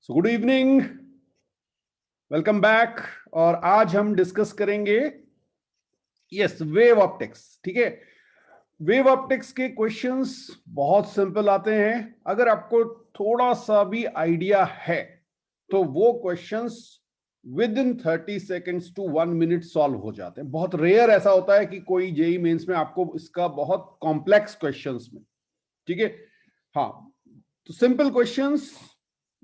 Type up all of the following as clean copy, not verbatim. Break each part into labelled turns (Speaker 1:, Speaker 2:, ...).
Speaker 1: So good evening, welcome back. और आज हम डिस्कस करेंगे वेव ऑप्टिक्स। ठीक है, वेव ऑप्टिक्स के क्वेश्चंस बहुत सिंपल आते हैं। अगर आपको थोड़ा सा भी आइडिया है तो वो questions within 30 seconds to 1 minute solve हो जाते हैं। बहुत रेयर ऐसा होता है कि कोई जेई मेंस में आपको इसका बहुत कॉम्प्लेक्स क्वेश्चंस में, ठीक है। हाँ, तो सिंपल क्वेश्चंस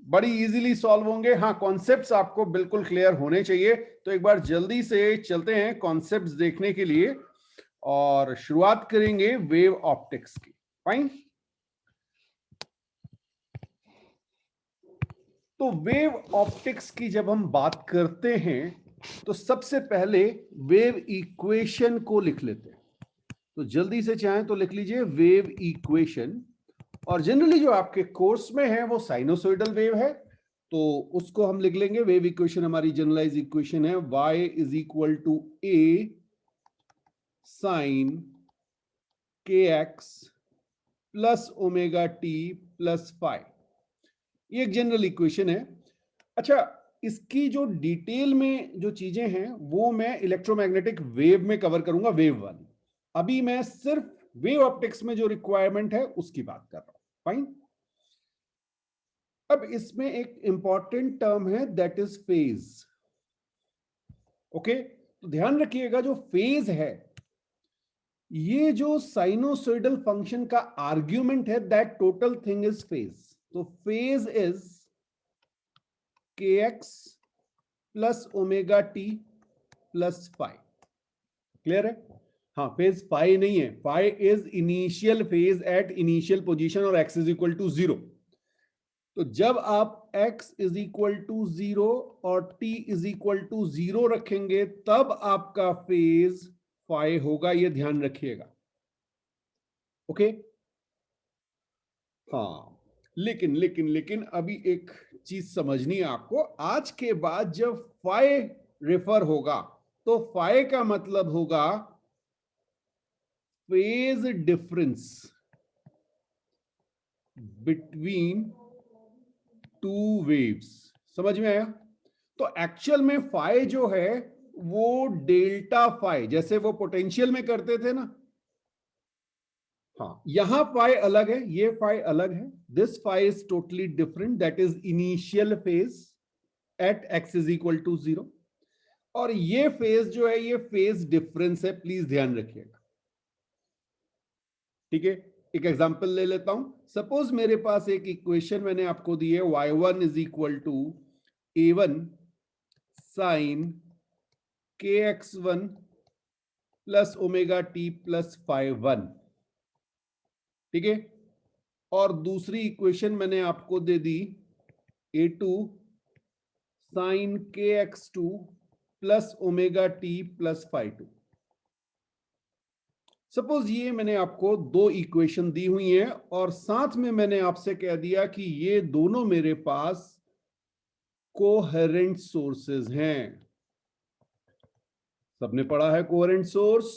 Speaker 1: बड़ी इजीली सॉल्व होंगे। हाँ, कॉन्सेप्ट्स आपको बिल्कुल क्लियर होने चाहिए। तो एक बार जल्दी से चलते हैं कॉन्सेप्ट्स देखने के लिए और शुरुआत करेंगे वेव ऑप्टिक्स की। फाइन। तो वेव ऑप्टिक्स की जब हम बात करते हैं तो सबसे पहले वेव इक्वेशन को लिख लेते हैं। तो जल्दी से चाहें तो लिख लीजिए वेव इक्वेशन। और जनरली जो आपके कोर्स में है वो साइनोसॉइडल वेव है, तो उसको हम लिख लेंगे। वेव इक्वेशन हमारी जनरलाइज इक्वेशन है y is equal to a sine kx plus omega t plus phi. ये एक जनरल इक्वेशन है। अच्छा, इसकी जो डिटेल में जो चीजें हैं वो मैं इलेक्ट्रोमैग्नेटिक वेव में कवर करूंगा, वेव वन। अभी मैं सिर्फ वेव ऑप्टिक्स में जो रिक्वायरमेंट है उसकी बात कर रहा हूं। फाइन। अब इसमें एक इंपॉर्टेंट टर्म है दैट इज फेज। ओके, तो ध्यान रखिएगा जो फेज है ये जो साइनोसॉइडल फंक्शन का आर्ग्यूमेंट है, that total thing is phase. तो phase is kx plus omega t plus phi. Clear है? हाँ, फेज फाई नहीं है, phi is initial phase at initial position और x इज इक्वल टू 0। तो जब आप x इज इक्वल टू 0 और t इज इक्वल टू 0 रखेंगे तब आपका फेज फाई होगा, ये ध्यान रखिएगा। ओके। हाँ, लेकिन लेकिन लेकिन अभी एक चीज समझनी है आपको। आज के बाद जब फाई रेफर होगा तो फाई का मतलब होगा phase difference between two waves. समझ में आया? तो एक्चुअल में फाई जो है वो डेल्टा फाई, जैसे वो पोटेंशियल में करते थे ना। हाँ, यहां फाई अलग है, ये फाई अलग है। This phi is totally different, that is initial phase at x is equal to 0। और ये फेज जो है ये फेज डिफरेंस है, प्लीज ध्यान रखिएगा। ठीक है, एक एग्जांपल ले लेता हूं। सपोज मेरे पास एक इक्वेशन मैंने आपको दी है, y1 is equal to a1 sine kx1 plus omega t plus phi 1। ठीक है, और दूसरी इक्वेशन मैंने आपको दे दी a2 sine kx2 plus omega t plus phi 2। Suppose ये मैंने आपको दो इक्वेशन दी हुई हैं और साथ में मैंने आपसे कह दिया कि ये दोनों मेरे पास कोहेरेंट सोर्सेज हैं। सबने पढ़ा है कोहेरेंट सोर्स।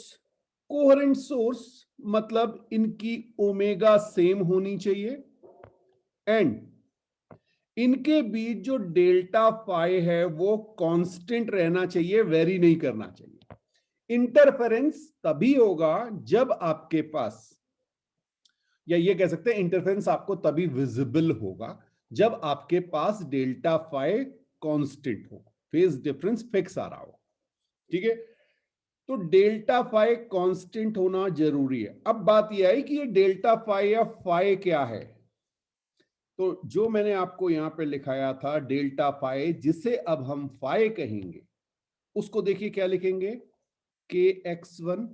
Speaker 1: कोहेरेंट सोर्स मतलब इनकी ओमेगा सेम होनी चाहिए एंड इनके बीच जो डेल्टा फाई है वो कांस्टेंट रहना चाहिए, वेरी नहीं करना चाहिए। इंटरफेरेंस तभी होगा जब आपके पास, या ये कह सकते हैं इंटरफेरेंस आपको तभी विजिबल होगा जब आपके पास डेल्टा फाई कांस्टेंट हो, फेज डिफरेंस फिक्स आ रहा हो। ठीक है, तो डेल्टा फाई कांस्टेंट होना जरूरी है। अब बात यह है कि ये डेल्टा फाई या फाई क्या है। तो जो मैंने आपको यहां पे लिखाया था डेल्टा फाई, जिसे अब हम फाई कहेंगे, उसको देखिए क्या लिखेंगे, kx1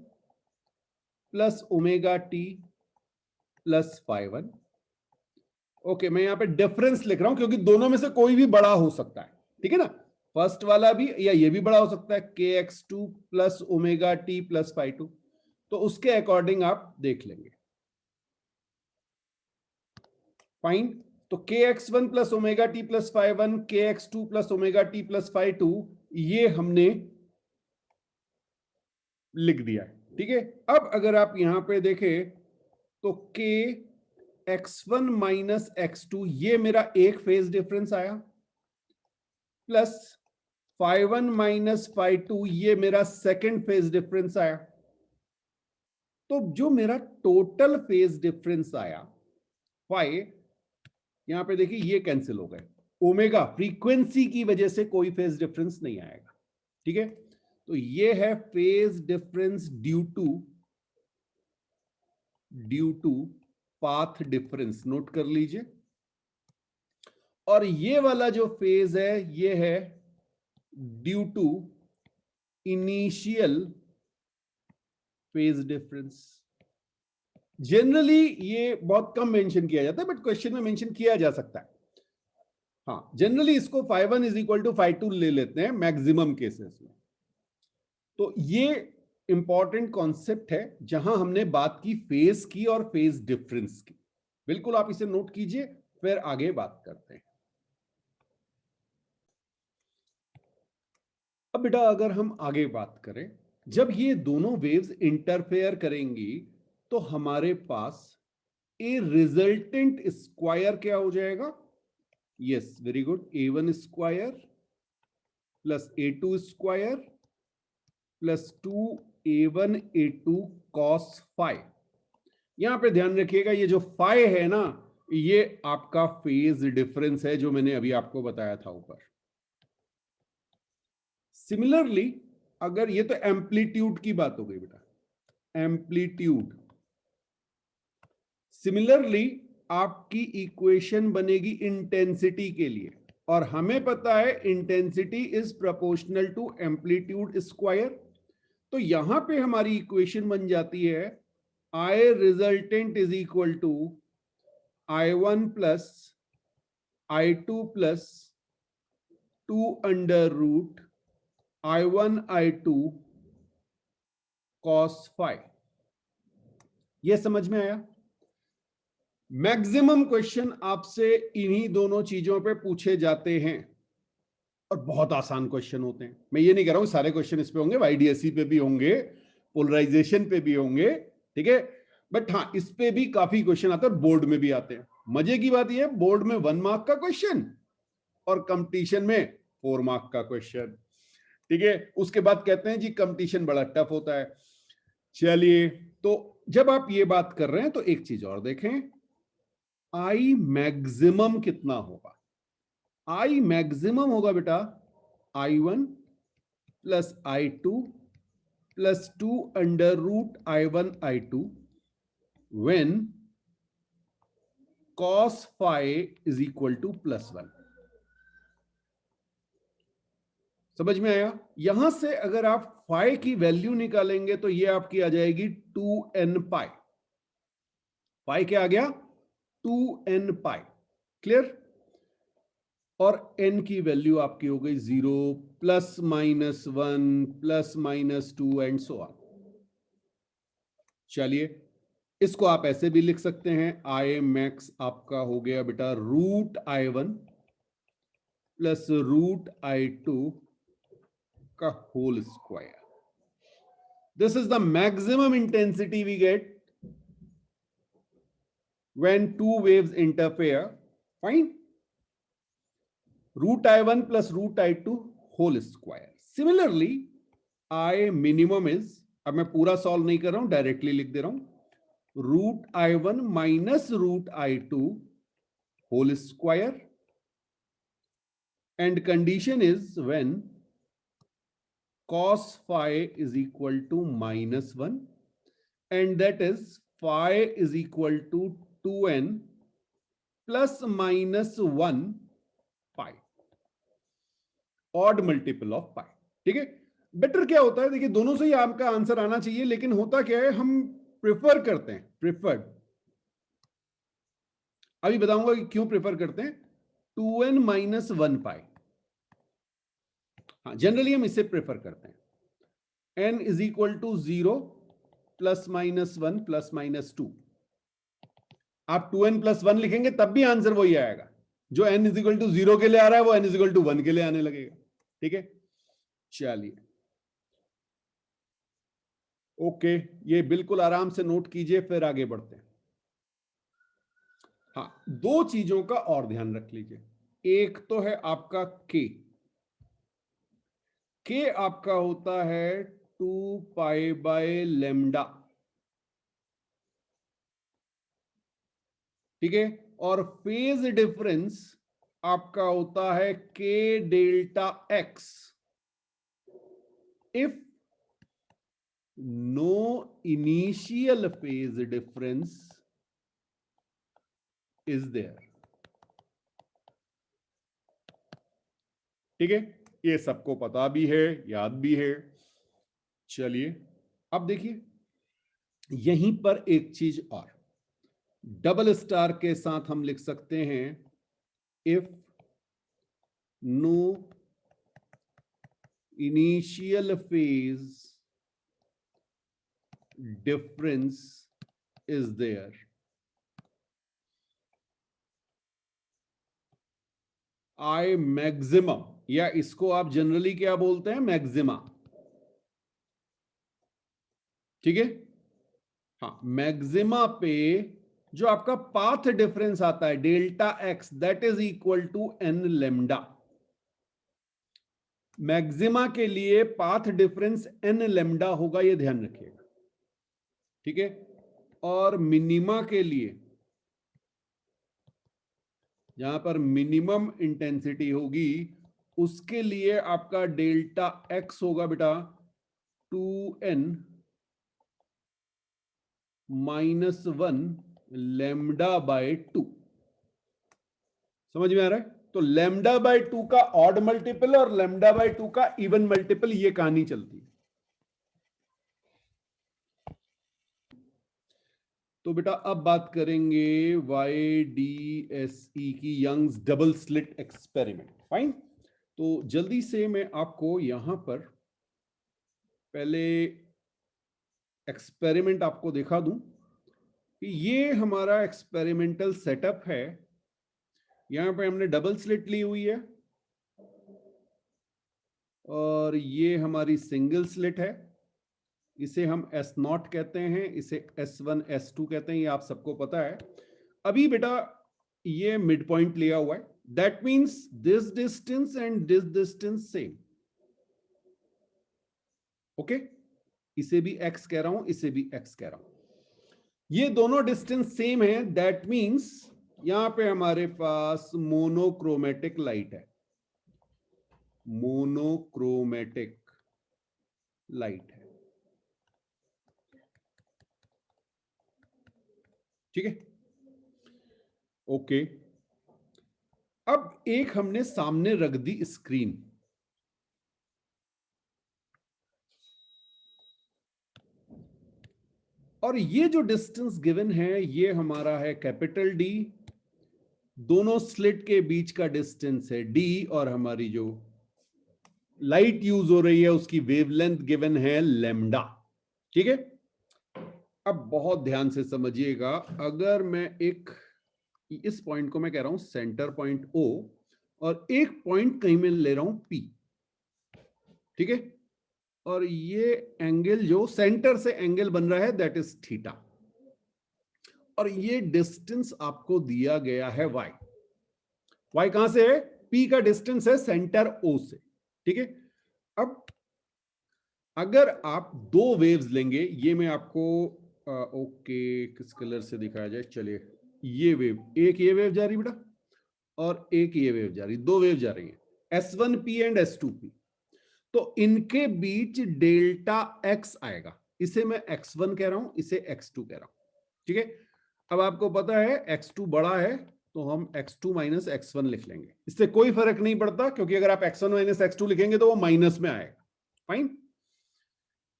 Speaker 1: plus omega t plus phi 1। Okay, मैं यहां पे डिफरेंस लिख रहा हूं क्योंकि दोनों में से कोई भी बड़ा हो सकता है। ठीक है ना, फर्स्ट वाला भी या ये भी बड़ा हो सकता है, kx2 plus omega t plus phi 2। तो उसके अकॉर्डिंग आप देख लेंगे। फाइन। तो kx1 plus omega t plus phi 1, kx2 plus omega t plus phi 2, ये हमने लिख दिया है। ठीक है, अब अगर आप यहां पे देखें तो k x1 माइनस x2, ये मेरा एक फेज डिफरेंस आया। प्लस φ1 माइनस φ2, ये मेरा सेकेंड फेज डिफरेंस आया। तो जो मेरा टोटल फेज डिफरेंस आया फाइ, यहां पे देखिए ये कैंसिल हो गए, ओमेगा फ्रीक्वेंसी की वजह से कोई फेज डिफरेंस नहीं आएगा। ठीक है, तो ये है phase difference due to path difference, note कर लीजिए। और ये वाला जो फेज है ये है due to initial phase difference. Generally ये बहुत कम मेंशन किया जाता है, बट क्वेश्चन में मेंशन किया जा सकता है। हाँ, जनरली इसको φ1 इज इक्वल टू φ2 ले लेते हैं मैक्सिमम केसेस में। तो ये इंपॉर्टेंट कॉन्सेप्ट है जहां हमने बात की फेज की और फेज डिफरेंस की। बिल्कुल आप इसे नोट कीजिए, फिर आगे बात करते हैं। अब बेटा अगर हम आगे बात करें, जब ये दोनों वेव्स इंटरफेयर करेंगी तो हमारे पास ए रिजल्टेंट स्क्वायर क्या हो जाएगा? Yes, very good, a1 square plus a2 square plus 2a1 a2 cos phi. यहां पे ध्यान रखिएगा ये जो फाइ है ना, ये आपका फेज डिफरेंस है जो मैंने अभी आपको बताया था ऊपर। सिमिलरली अगर ये तो एम्पलीट्यूड की बात हो गई बेटा, एम्पलीट्यूड। सिमिलरली आपकी इक्वेशन बनेगी इंटेंसिटी के लिए, और हमें पता है intensity is proportional to amplitude square. तो यहां पे हमारी इक्वेशन बन जाती है I resultant is equal to I1 plus I2 plus 2 under root I1 I2 cos phi. यह समझ में आया? मैक्सिमम क्वेश्चन आपसे इन्हीं दोनों चीजों पे पूछे जाते हैं और बहुत आसान क्वेश्चन होते हैं। मैं ये नहीं कह रहा हूं सारे क्वेश्चन इस पे होंगे, YDSE पे भी होंगे, पोलराइजेशन पे भी होंगे, ठीक है, बट हाँ इस पे भी काफी क्वेश्चन आते हैं, बोर्ड में भी आते हैं। मजे की बात यह है बोर्ड में 1 मार्क का क्वेश्चन और कंपटीशन में 4 मार्क का क्वेश्चन। ठीक है, उसके बाद कहते हैं जी कंपटीशन बड़ा टफ होता है। चलिए, तो जब आप ये बात कर रहे हैं तो एक चीज और देखें, आई मैक्सिमम कितना होगा? आई मैक्सिमम होगा बेटा I1 plus I2 plus 2 under root I1 I2 when cos phi is equal to +1। समझ में आया? यहां से अगर आप फाइ की वैल्यू निकालेंगे तो ये आपकी आ जाएगी 2n पाई। फाइ क्या आ गया? 2n पाई। क्लियर? और n की वैल्यू आपकी हो गई 0 plus minus 1 plus minus 2 and so on. चलिए, इसको आप ऐसे भी लिख सकते हैं, आई मैक्स आपका हो गया बेटा root I1 plus root I2 का whole square. This is the maximum intensity we get when two waves interfere. Fine. Root I1 plus root I2 whole square. Similarly, I minimum is, अब मैं पूरा solve नहीं कर रहा हूं, directly लिख दे रहा हूं, root I1 minus root I2 whole square, and condition is when cos phi is equal to -1 and that is phi is equal to 2n plus minus 1 pi, odd multiple of pi. ठीक है, better क्या होता है, देखिए दोनों से ही आपका answer आना चाहिए, लेकिन होता क्या है हम प्रेफर करते हैं, प्रेफर्ड, अभी बताऊंगा कि क्यों प्रेफर करते हैं, 2n माइनस 1 पाई। हाँ, जनरली हम इसे प्रेफर करते हैं। n is equal to 0 plus minus 1 plus minus 2। आप 2n प्लस 1 लिखेंगे तब भी आंसर वही आएगा, जो n इज इक्वल टू 0 के लिए आ रहा है वो n इज इक्वल टू 1 के लिए आने लगेगा। ठीक है, चलिए, ओके, ये बिल्कुल आराम से नोट कीजिए, फिर आगे बढ़ते हैं। हाँ, दो चीजों का और ध्यान रख लीजिए, एक तो है आपका k, के आपका होता है 2π/λ, ठीक है। और फेज डिफरेंस आपका होता है k delta x if no initial phase difference is there, ठीक है। ये सबको पता भी है, याद भी है। चलिए अब देखिए यहीं पर एक चीज और, डबल स्टार के साथ हम लिख सकते हैं if no initial phase difference is there, I maximum, या इसको आप जनरली क्या बोलते हैं, मैक्सिमा, ठीक है। हाँ, मैक्सिमा पे जो आपका पाथ डिफरेंस आता है delta x, that is equal to N lambda. Maxima के लिए पाथ डिफरेंस एन लेमडा होगा, ये ध्यान रखिएगा, ठीक है। और मिनिमा के लिए जहां पर मिनिमम इंटेंसिटी होगी उसके लिए आपका डेल्टा एक्स होगा बेटा 2n -1 λ/2। समझ में आ रहा है? तो λ/2 का ऑड मल्टीपल और λ/2 का इवन मल्टीपल, ये कहानी चलती है। तो बेटा अब बात करेंगे YDSE की, Young's double slit experiment. Fine, तो जल्दी से मैं आपको यहां पर पहले एक्सपेरिमेंट आपको दिखा दूं कि ये हमारा एक्सपेरिमेंटल सेटअप है। यहां पे हमने डबल स्लिट ली हुई है और ये हमारी सिंगल स्लिट है। इसे हम S0 कहते हैं, इसे S1 S2 कहते हैं, ये आप सबको पता है। अभी बेटा ये मिड पॉइंट लिया हुआ है, that means this distance and this distance same, okay. इसे भी x कह रहा हूं, इसे भी x कह रहा हूं, ये दोनों डिस्टेंस सेम है, दैट मीन्स यहां पे हमारे पास मोनोक्रोमेटिक लाइट है, मोनोक्रोमेटिक लाइट है, ठीक है, ओके। अब एक हमने सामने रख दी स्क्रीन, और ये जो डिस्टेंस गिवन है ये हमारा है कैपिटल डी, दोनों स्लिट के बीच का डिस्टेंस है d, और हमारी जो लाइट यूज हो रही है उसकी वेवलेंथ गिवन है लैम्डा, ठीक है। अब बहुत ध्यान से समझिएगा, अगर मैं एक इस पॉइंट को मैं कह रहा हूं सेंटर पॉइंट O और एक पॉइंट कहीं में ले रहा हूं P, ठीक है, और ये एंगल जो सेंटर से एंगल बन रहा है दैट इज थीटा, और ये डिस्टेंस आपको दिया गया है y। y कहां से है? P का डिस्टेंस है सेंटर O से, ठीक है। अब अगर आप दो वेव्स लेंगे, ये मैं आपको ओके किस कलर से दिखाया जाए, चलिए ये वेव, एक ये वेव जा रही बेटा और एक ये वेव जा रही, दो वेव जा रही है S1P एंड S2P। तो इनके बीच डेल्टा x आएगा, इसे मैं x1 कह रहा हूं, इसे x2 कह रहा हूं, ठीक है। अब आपको पता है x2 बड़ा है तो हम x2 माइनस x1 लिख लेंगे, इससे कोई फर्क नहीं पड़ता क्योंकि अगर आप x1 माइनस x2 लिखेंगे तो वो माइनस में आएगा। फाइन,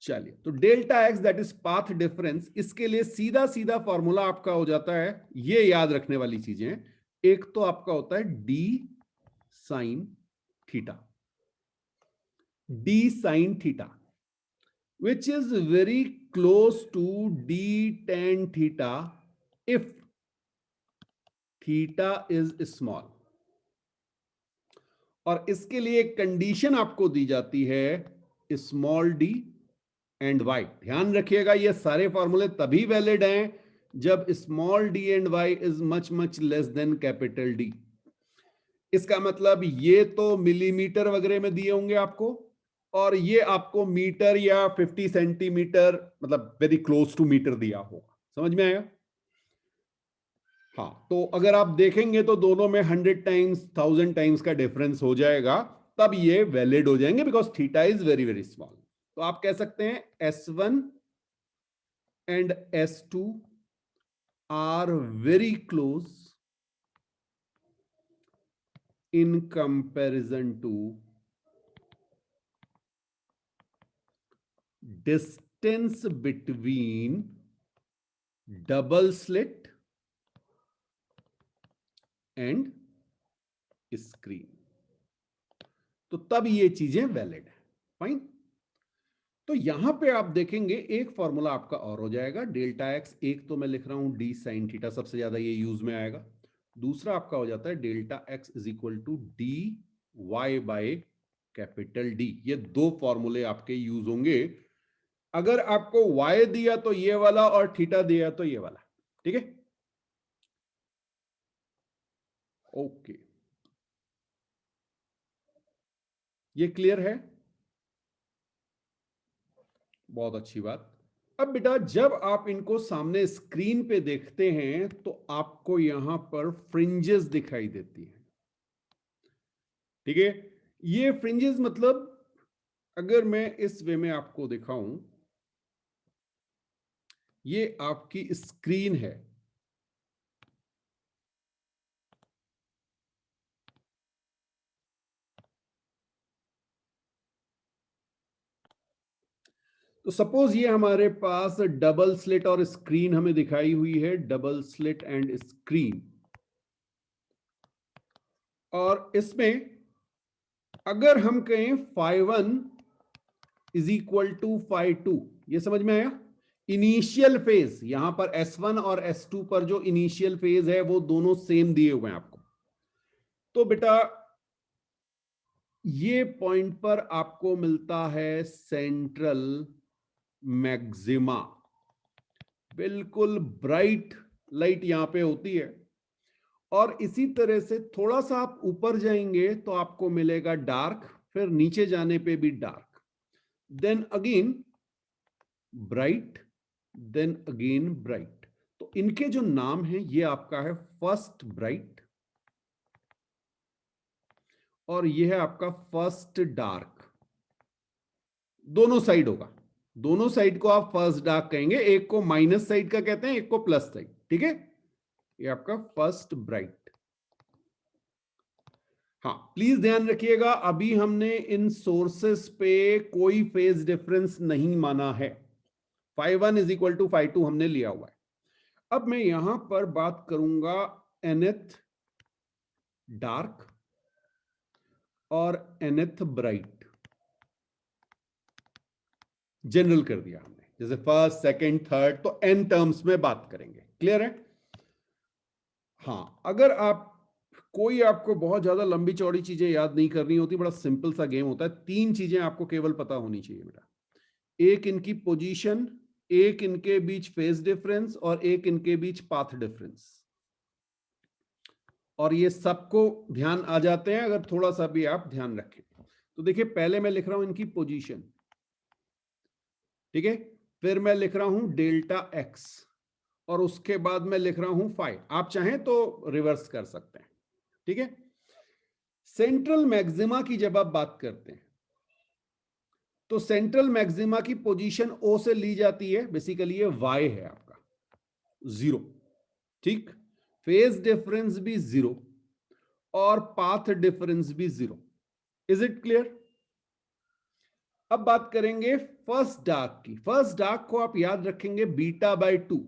Speaker 1: चलिए, तो delta x that is path difference, इसके लिए सीधा सीधा फॉर्मूला आपका हो जाता है, ये याद रखने वाली चीजें, एक तो आपका होता है d sine theta, d sin theta, which is very close to d tan theta if theta is small। और इसके लिए एक कंडीशन आपको दी जाती है स्मॉल d एंड y। ध्यान रखिएगा ये सारे फॉर्मूले तभी वैलिड हैं जब small d and y is much much less than capital D। इसका मतलब ये तो मिलीमीटर वगैरह में दिए होंगे आपको, और ये आपको मीटर या 50 सेंटीमीटर मतलब वेरी क्लोज टू मीटर दिया होगा। समझ में आया? हाँ, तो अगर आप देखेंगे तो दोनों में 100 टाइम्स 1000 टाइम्स का डिफरेंस हो जाएगा, तब ये वैलिड हो जाएंगे, because theta is very very small. तो आप कह सकते हैं S1 and S2 are very close in comparison to distance between double slit and screen। तो तब ये चीजें वैलिड है। फाइन। तो यहां पे आप देखेंगे एक फॉर्मूला आपका और हो जाएगा, डेल्टा एक्स। एक तो मैं लिख रहा हूं डी साइन थीटा, सबसे ज्यादा ये यूज में आएगा। दूसरा आपका हो जाता है delta x is equal to D Y by capital D. ये दो फॉर्मूले आपके यूज होंगे। अगर आपको y दिया तो ये वाला, और थीटा दिया तो ये वाला। ठीक है, ओके, ये क्लियर है? बहुत अच्छी बात। अब बेटा जब आप इनको सामने स्क्रीन पे देखते हैं तो आपको यहां पर फ्रिंजेस दिखाई देती है। ठीक है, ये फ्रिंजेस मतलब अगर मैं इस वे में आपको दिखाऊं, ये आपकी स्क्रीन है। तो सपोज ये हमारे पास डबल स्लिट और स्क्रीन हमें दिखाई हुई है, डबल स्लिट एंड स्क्रीन। और इसमें अगर हम कहें φ1 इज इक्वल टू φ2, ये समझ में आया? इनिशियल फेज यहां पर S1 और S2 पर जो इनिशियल फेज है वो दोनों सेम दिए हुए हैं आपको। तो बेटा ये पॉइंट पर आपको मिलता है सेंट्रल मैक्सिमा। बिल्कुल ब्राइट लाइट यहां पे होती है। और इसी तरह से थोड़ा सा आप ऊपर जाएंगे तो आपको मिलेगा डार्क, फिर नीचे जाने पे भी dark, then again bright, then again bright. तो इनके जो नाम है ये आपका है फर्स्ट ब्राइट, और ये है आपका फर्स्ट डार्क। दोनों साइड होगा, दोनों साइड को आप फर्स्ट डार्क कहेंगे। एक को माइनस साइड का कहते हैं, एक को प्लस साइड। ठीक है, ये आपका फर्स्ट ब्राइट। हाँ, प्लीज ध्यान रखिएगा, अभी हमने इन सोर्सेस पे कोई फेज डिफरेंस नहीं माना है। φ1 इज इक्वल टू φ2 हमने लिया हुआ है। अब मैं यहां पर बात करूंगा nth डार्क और nth ब्राइट। जनरल कर दिया हमने, जैसे फर्स्ट सेकंड थर्ड, तो n टर्म्स में बात करेंगे। क्लियर है? हाँ, अगर आप कोई आपको बहुत ज्यादा लंबी चौड़ी चीजें याद नहीं करनी होती, बड़ा सिंपल सा गेम होता है। तीन चीजें आपको केवल पता होनी चाहिए बेटा, एक इनकी पोजीशन, एक इनके बीच फेज डिफरेंस, और एक इनके बीच पाथ डिफरेंस। और ये सबको ध्यान आ जाते हैं अगर थोड़ा सा भी आप ध्यान रखें। तो देखिए, पहले मैं लिख रहा हूं इनकी पोजीशन। ठीक है, फिर मैं लिख रहा हूं डेल्टा एक्स, और उसके बाद मैं लिख रहा हूं फाइ। आप चाहें तो रिवर्स कर सकते हैं। ठीक है, सेंट्रल मैक्सिमा की जब आप बात करते हैं तो सेंट्रल मैक्सिमा की पोजीशन ओ से ली जाती है। बेसिकली ये वाई है आपका 0। ठीक, फेज डिफरेंस भी 0 और पाथ डिफरेंस भी 0। Is it clear? अब बात करेंगे फर्स्ट डार्क की। फर्स्ट डार्क को आप याद रखेंगे बीटा बाय 2।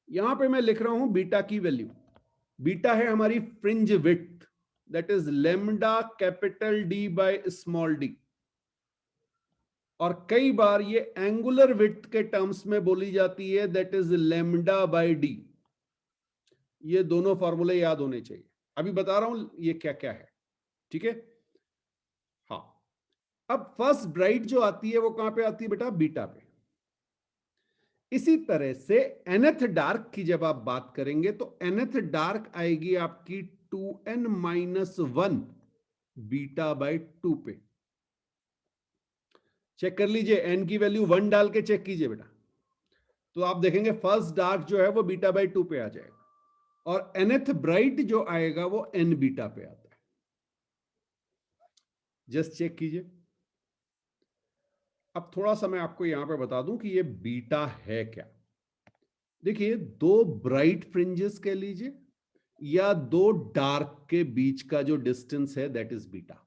Speaker 1: यहां पे मैं लिख रहा हूं बीटा की वैल्यू। बीटा है हमारी fringe width, that is lambda capital D by small D. और कई बार ये एंगुलर विड्थ के टर्म्स में बोली जाती है, that is lambda by D. ये दोनों फॉर्मूले याद होने चाहिए। अभी बता रहा हूं ये क्या क्या है। ठीक है, हाँ। अब फर्स्ट ब्राइट जो आती है वो कहां पे आती है बेटा? बीटा पे। इसी तरह से nth डार्क की जब आप बात करेंगे तो nth डार्क आएगी आपकी 2n - 1 बीटा बाय 2 पे। चेक कर लीजिए, एन की वैल्यू 1 डाल के चेक कीजिए बेटा, तो आप देखेंगे फर्स्ट डार्क जो है वो बीटा बाई 2 पे आ जाएगा, और nth ब्राइट जो आएगा वो n बीटा पे आता है। जस्ट चेक कीजिए। अब थोड़ा सा मैं आपको यहां पे बता दूं कि ये बीटा है क्या। देखिए, दो ब्राइट फ्रिंजेस कह लीजिए या दो डार्क के बीच का जो डिस्टेंस है that is beta.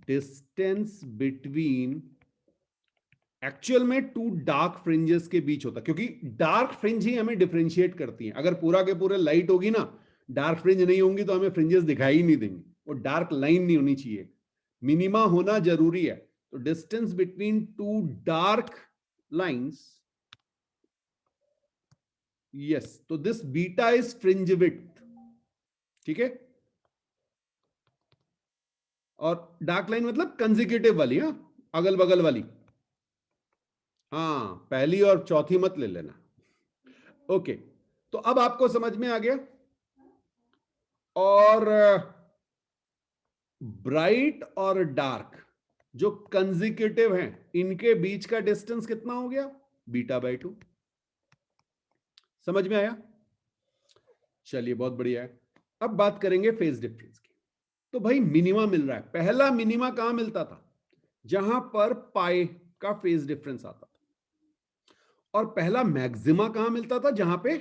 Speaker 1: Distance between, actual में टू डार्क फ्रिंजेस के बीच होता है, क्योंकि डार्क फ्रिंज ही हमें डिफरेंशिएट करती है। अगर पूरा के पूरे लाइट होगी ना, डार्क फ्रिंज नहीं होंगी तो हमें फ्रिंजेस दिखाई ही नहीं देंगे, वो डार्क लाइन नहीं होनी चाहिए, मिनिमा होना जरूरी है। तो distance between two dark lines, yes, तो this beta is fringe width, ठीक है। और डार्क लाइन मतलब कंसेक्यूटिव वाली, हाँ, अगल बगल वाली, हाँ, पहली और चौथी मत ले लेना। ओके, तो अब आपको समझ में आ गया। और ब्राइट और डार्क जो कंसेक्यूटिव हैं, इनके बीच का डिस्टेंस कितना हो गया? Beta by 2। समझ में आया? चलिए, बहुत बढ़िया है। अब बात करेंगे फेज डिफरेंस की। तो भाई मिनिमा मिल रहा है। पहला मिनिमा कहां मिलता था? जहां पर पाई का फेज डिफरेंस आता था। और पहला मैक्सिमा कहां मिलता था? जहां पे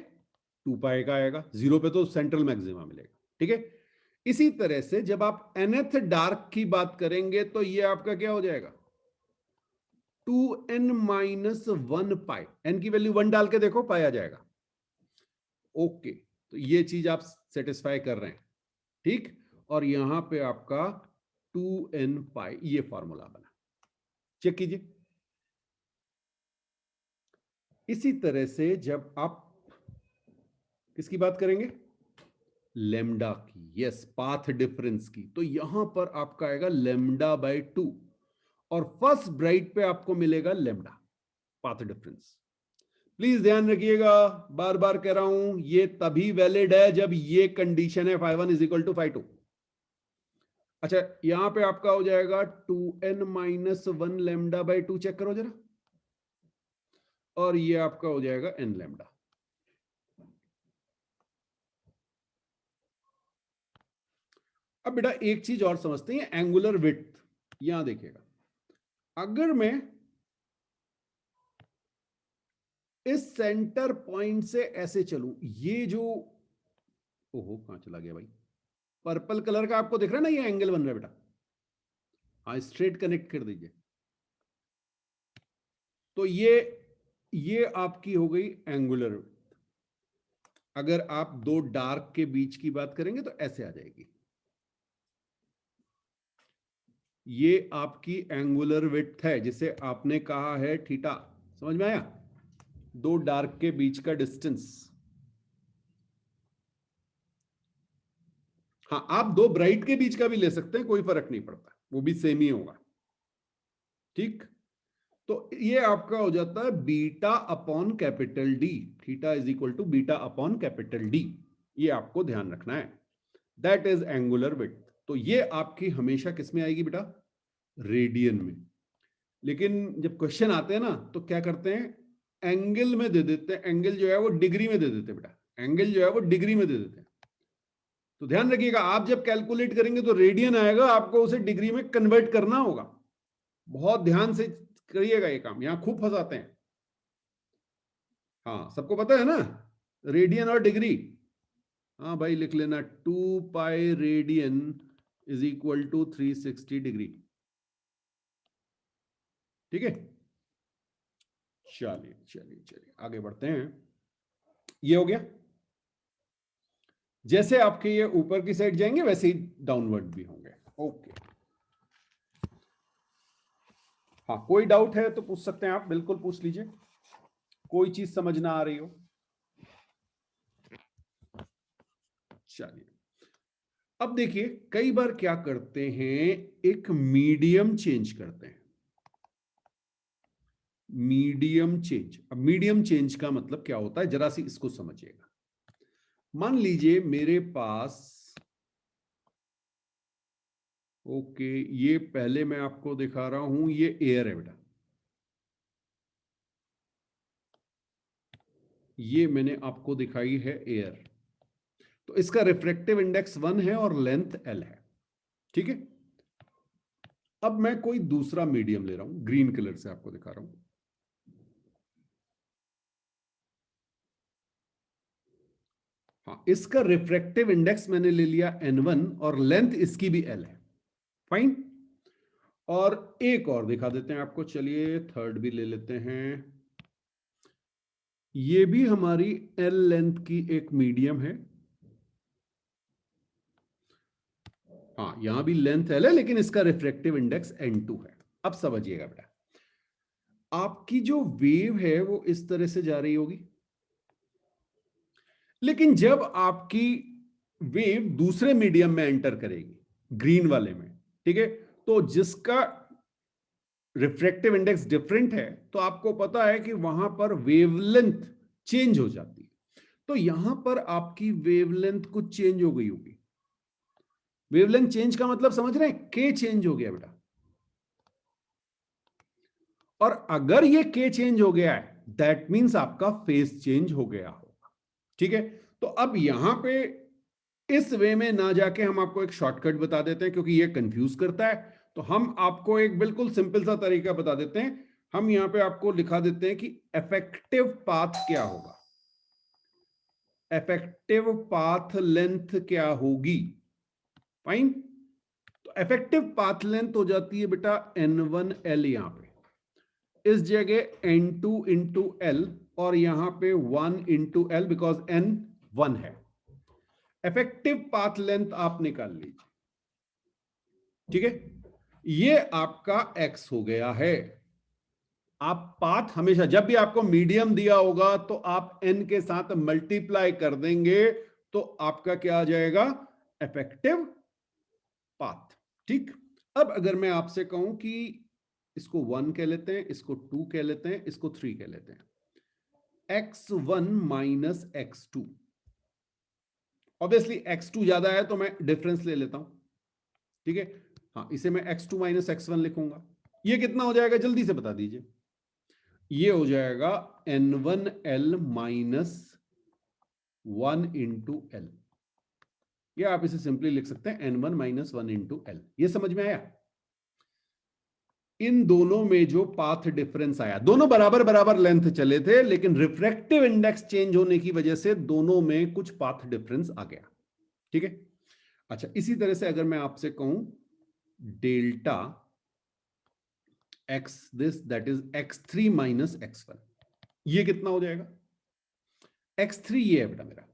Speaker 1: 2 पाई का आएगा, 0 पे तो सेंट्रल मैक्सिमा मिलेगा, ठीक है। इसी तरह से जब आप nth डार्क की बात करेंगे तो ये आपका क्या हो जाएगा? 2n माइनस 1 पाई। n की वैल्यू 1 डाल के देखो, पाई आ जाएगा। ओके, तो ये चीज आप सेटिस्फाई कर रहे हैं, ठीक। और यहां पे आपका 2n पाई, ये फॉर्मूला बना, चेक कीजिए। इसी तरह से जब आप किसकी बात करेंगे? लेमडा की, यस, पाथ डिफरेंस की, तो यहां पर आपका आएगा लेमडा बाई 2, और फर्स्ट ब्राइट पे आपको मिलेगा लेमडा, पाथ डिफरेंस। प्लीज ध्यान रखिएगा, बार बार कह रहा हूं, ये तभी वैलिड है जब ये कंडीशन है φ1 इज इक्वल टू φ2। अच्छा, यहां पे आपका हो जाएगा 2n minus 1 lambda by 2, check करो जरा, और ये आपका हो जाएगा n लेमडा। अब बेटा एक चीज और समझते हैं, एंगुलर विड्थ। यहां देखिएगा, अगर मैं इस सेंटर पॉइंट से ऐसे चलूं, ये जो, ओहो कहां चला गया भाई, पर्पल कलर का आपको दिख रहा है ना, ये एंगल बन रहा है बेटा, हाँ, स्ट्रेट कनेक्ट कर दीजिए। तो ये आपकी हो गई एंगुलर विड्थ। अगर आप दो डार्क के बीच की बात करेंगे तो ऐसे आ जाएगी, ये आपकी एंगुलर विड्थ है, जिसे आपने कहा है थीटा। समझ में आया? दो डार्क के बीच का डिस्टेंस। हाँ, आप दो ब्राइट के बीच का भी ले सकते हैं, कोई फर्क नहीं पड़ता, वो भी सेम ही होगा, ठीक। तो ये आपका हो जाता है beta upon capital D, theta is equal to beta upon capital D. ये आपको ध्यान रखना है, दैट इज एंगुलर विड्थ। तो ये आपकी हमेशा किस में आएगी बेटा? रेडियन में। लेकिन जब क्वेश्चन आते हैं ना तो क्या करते हैं, एंगल में दे देते हैं, एंगल जो है वो डिग्री में दे देते हैं बेटा, एंगल जो है वो डिग्री में दे देते हैं। तो ध्यान रखिएगा, आप जब कैलकुलेट करेंगे तो रेडियन आएगा, आपको उसे डिग्री में कन्वर्ट करना होगा। बहुत ध्यान से करिएगा ये काम, यहां खूब फंसाते हैं। हाँ, सबको पता है ना रेडियन और डिग्री? हाँ भाई, लिख लेना, 2 pi radian is equal to 360 degree, ठीक है। चलिए चलिए चलिए, आगे बढ़ते हैं। ये हो गया। जैसे आपके ये ऊपर की साइड जाएंगे वैसे ही डाउनवर्ड भी होंगे। ओके, हाँ, कोई डाउट है तो पूछ सकते हैं आप, बिल्कुल पूछ लीजिए, कोई चीज समझ ना आ रही हो। चलिए, अब देखिए, कई बार क्या करते हैं, एक मीडियम चेंज करते हैं। मीडियम चेंज, अब मीडियम चेंज का मतलब क्या होता है, जरा सी इसको समझिएगा। मान लीजिए मेरे पास ओके, ये पहले मैं आपको दिखा रहा हूं, ये एयर है बेटा, ये मैंने आपको दिखाई है एयर। तो इसका रिफ्रैक्टिव इंडेक्स 1 है और लेंथ L है, ठीक है। अब मैं कोई दूसरा मीडियम ले रहा हूं, ग्रीन कलर से आपको दिखा रहा हूं। हाँ, इसका रिफ्रैक्टिव इंडेक्स मैंने ले लिया N1 और लेंथ इसकी भी L है, फाइन। और एक और दिखा देते हैं आपको, चलिए थर्ड भी ले लेते हैं। ये भी हमारी L लेंथ की एक मीडियम है। हाँ, यहां भी लेंथ L है लेकिन इसका रिफ्रैक्टिव इंडेक्स N2 है। अब समझिएगा बेटा, आपकी जो वेव है वो इस तरह से जा रही होगी, लेकिन जब आपकी वेव दूसरे मीडियम में एंटर करेगी, ग्रीन वाले में, ठीक है, तो जिसका रिफ्रैक्टिव इंडेक्स डिफरेंट है, तो आपको पता है कि वहां पर वेवलेंथ चेंज हो जाती है। तो यहां पर आपकी वेवलेंथ कुछ चेंज हो गई होगी। वेवलेंथ चेंज का मतलब समझ रहे हैं, के चेंज हो गया बेटा। और अगर ये के चेंज हो गया है, दैट मींस आपका फेस चेंज हो गया होगा, ठीक है। तो अब यहां पे इस वे में ना जाके हम आपको एक शॉर्टकट बता देते हैं, क्योंकि ये कंफ्यूज करता है। तो हम आपको एक बिल्कुल सिंपल सा तरीका बता देते हैं। हम यहां पे आपको लिखा देते हैं कि इफेक्टिव पाथ क्या होगा, इफेक्टिव पाथ लेंथ क्या होगी, फाइन। तो इफेक्टिव पाथ लेंथ हो जाती है बेटा N1L, यहां पे इस जगह N2 इंटू L, और यहां पे 1 इंटू L, बिकॉज N 1 है। इफेक्टिव पाथ लेंथ आप निकाल लीजिए, ठीक है। ये आपका x हो गया है। आप पाथ हमेशा जब भी आपको मीडियम दिया होगा तो आप n के साथ मल्टीप्लाई कर देंगे, तो आपका क्या आ जाएगा, इफेक्टिव पाथ, ठीक। अब अगर मैं आपसे कहूं कि इसको 1 कह लेते हैं, इसको 2 कह लेते हैं, इसको 3 कह लेते हैं, x1 minus x2। Obviously x2 ज्यादा है तो मैं डिफरेंस ले लेता हूं, ठीक है। हाँ, इसे मैं x2 माइनस x1 लिखूंगा। ये कितना हो जाएगा, जल्दी से बता दीजिए। ये हो जाएगा N1L माइनस 1 इंटू एल, या आप इसे सिंपली लिख सकते हैं N1 माइनस 1 इंटू एल। ये समझ में आया। इन दोनों में जो पाथ डिफरेंस आया, दोनों बराबर बराबर लेंथ चले थे, लेकिन रिफ्रैक्टिव इंडेक्स चेंज होने की वजह से दोनों में कुछ पाथ डिफरेंस आ गया, ठीक है। अच्छा, इसी तरह से अगर मैं आपसे कहूं delta x this, that is x3 minus x1, ये कितना हो जाएगा, x3 ये है बेटा मेरा,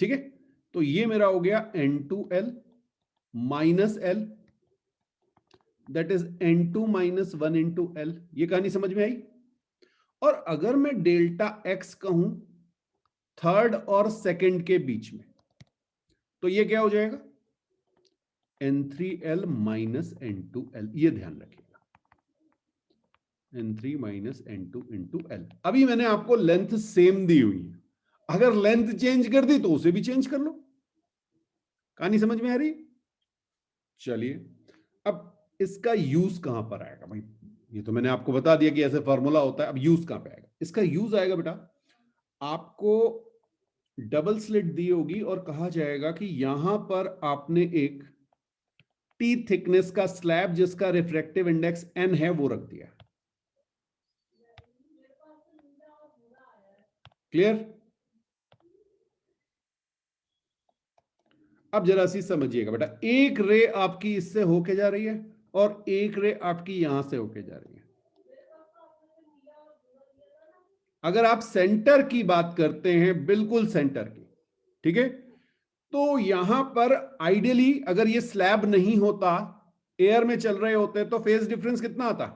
Speaker 1: ठीक है। तो ये मेरा हो गया N2L minus L, that is N2 minus 1 into L। ये कहानी समझ में आई। और अगर मैं डेल्टा x कहूं थर्ड और सेकंड के बीच में, तो ये क्या हो जाएगा, N3L माइनस N2L। ये ध्यान रखिएगा, N3 minus N2 into L। अभी मैंने आपको लेंथ सेम दी हुई है, अगर लेंथ चेंज कर दी तो उसे भी चेंज कर लो। कहानी समझ में आ रही। चलिए, अब इसका यूज कहां पर आएगा भाई, ये तो मैंने आपको बता दिया कि ऐसे फॉर्मूला होता है। अब यूज कहां पे आएगा, इसका यूज आएगा बेटा, आपको डबल स्लिट दी होगी और कहा जाएगा कि यहां पर आपने एक टी थिकनेस का स्लैब जिसका रिफ्रैक्टिव इंडेक्स n है वो रख दिया। क्लियर। अब जरा सी समझिएगा बेटा, एक रे आपकी इससे होके जा रही है और एक रे आपकी यहां से होके जा रही है। अगर आप सेंटर की बात करते हैं, बिल्कुल सेंटर की, ठीक है, तो यहां पर आइडियली अगर ये स्लैब नहीं होता, एयर में चल रहे होते, तो फेज डिफरेंस कितना आता,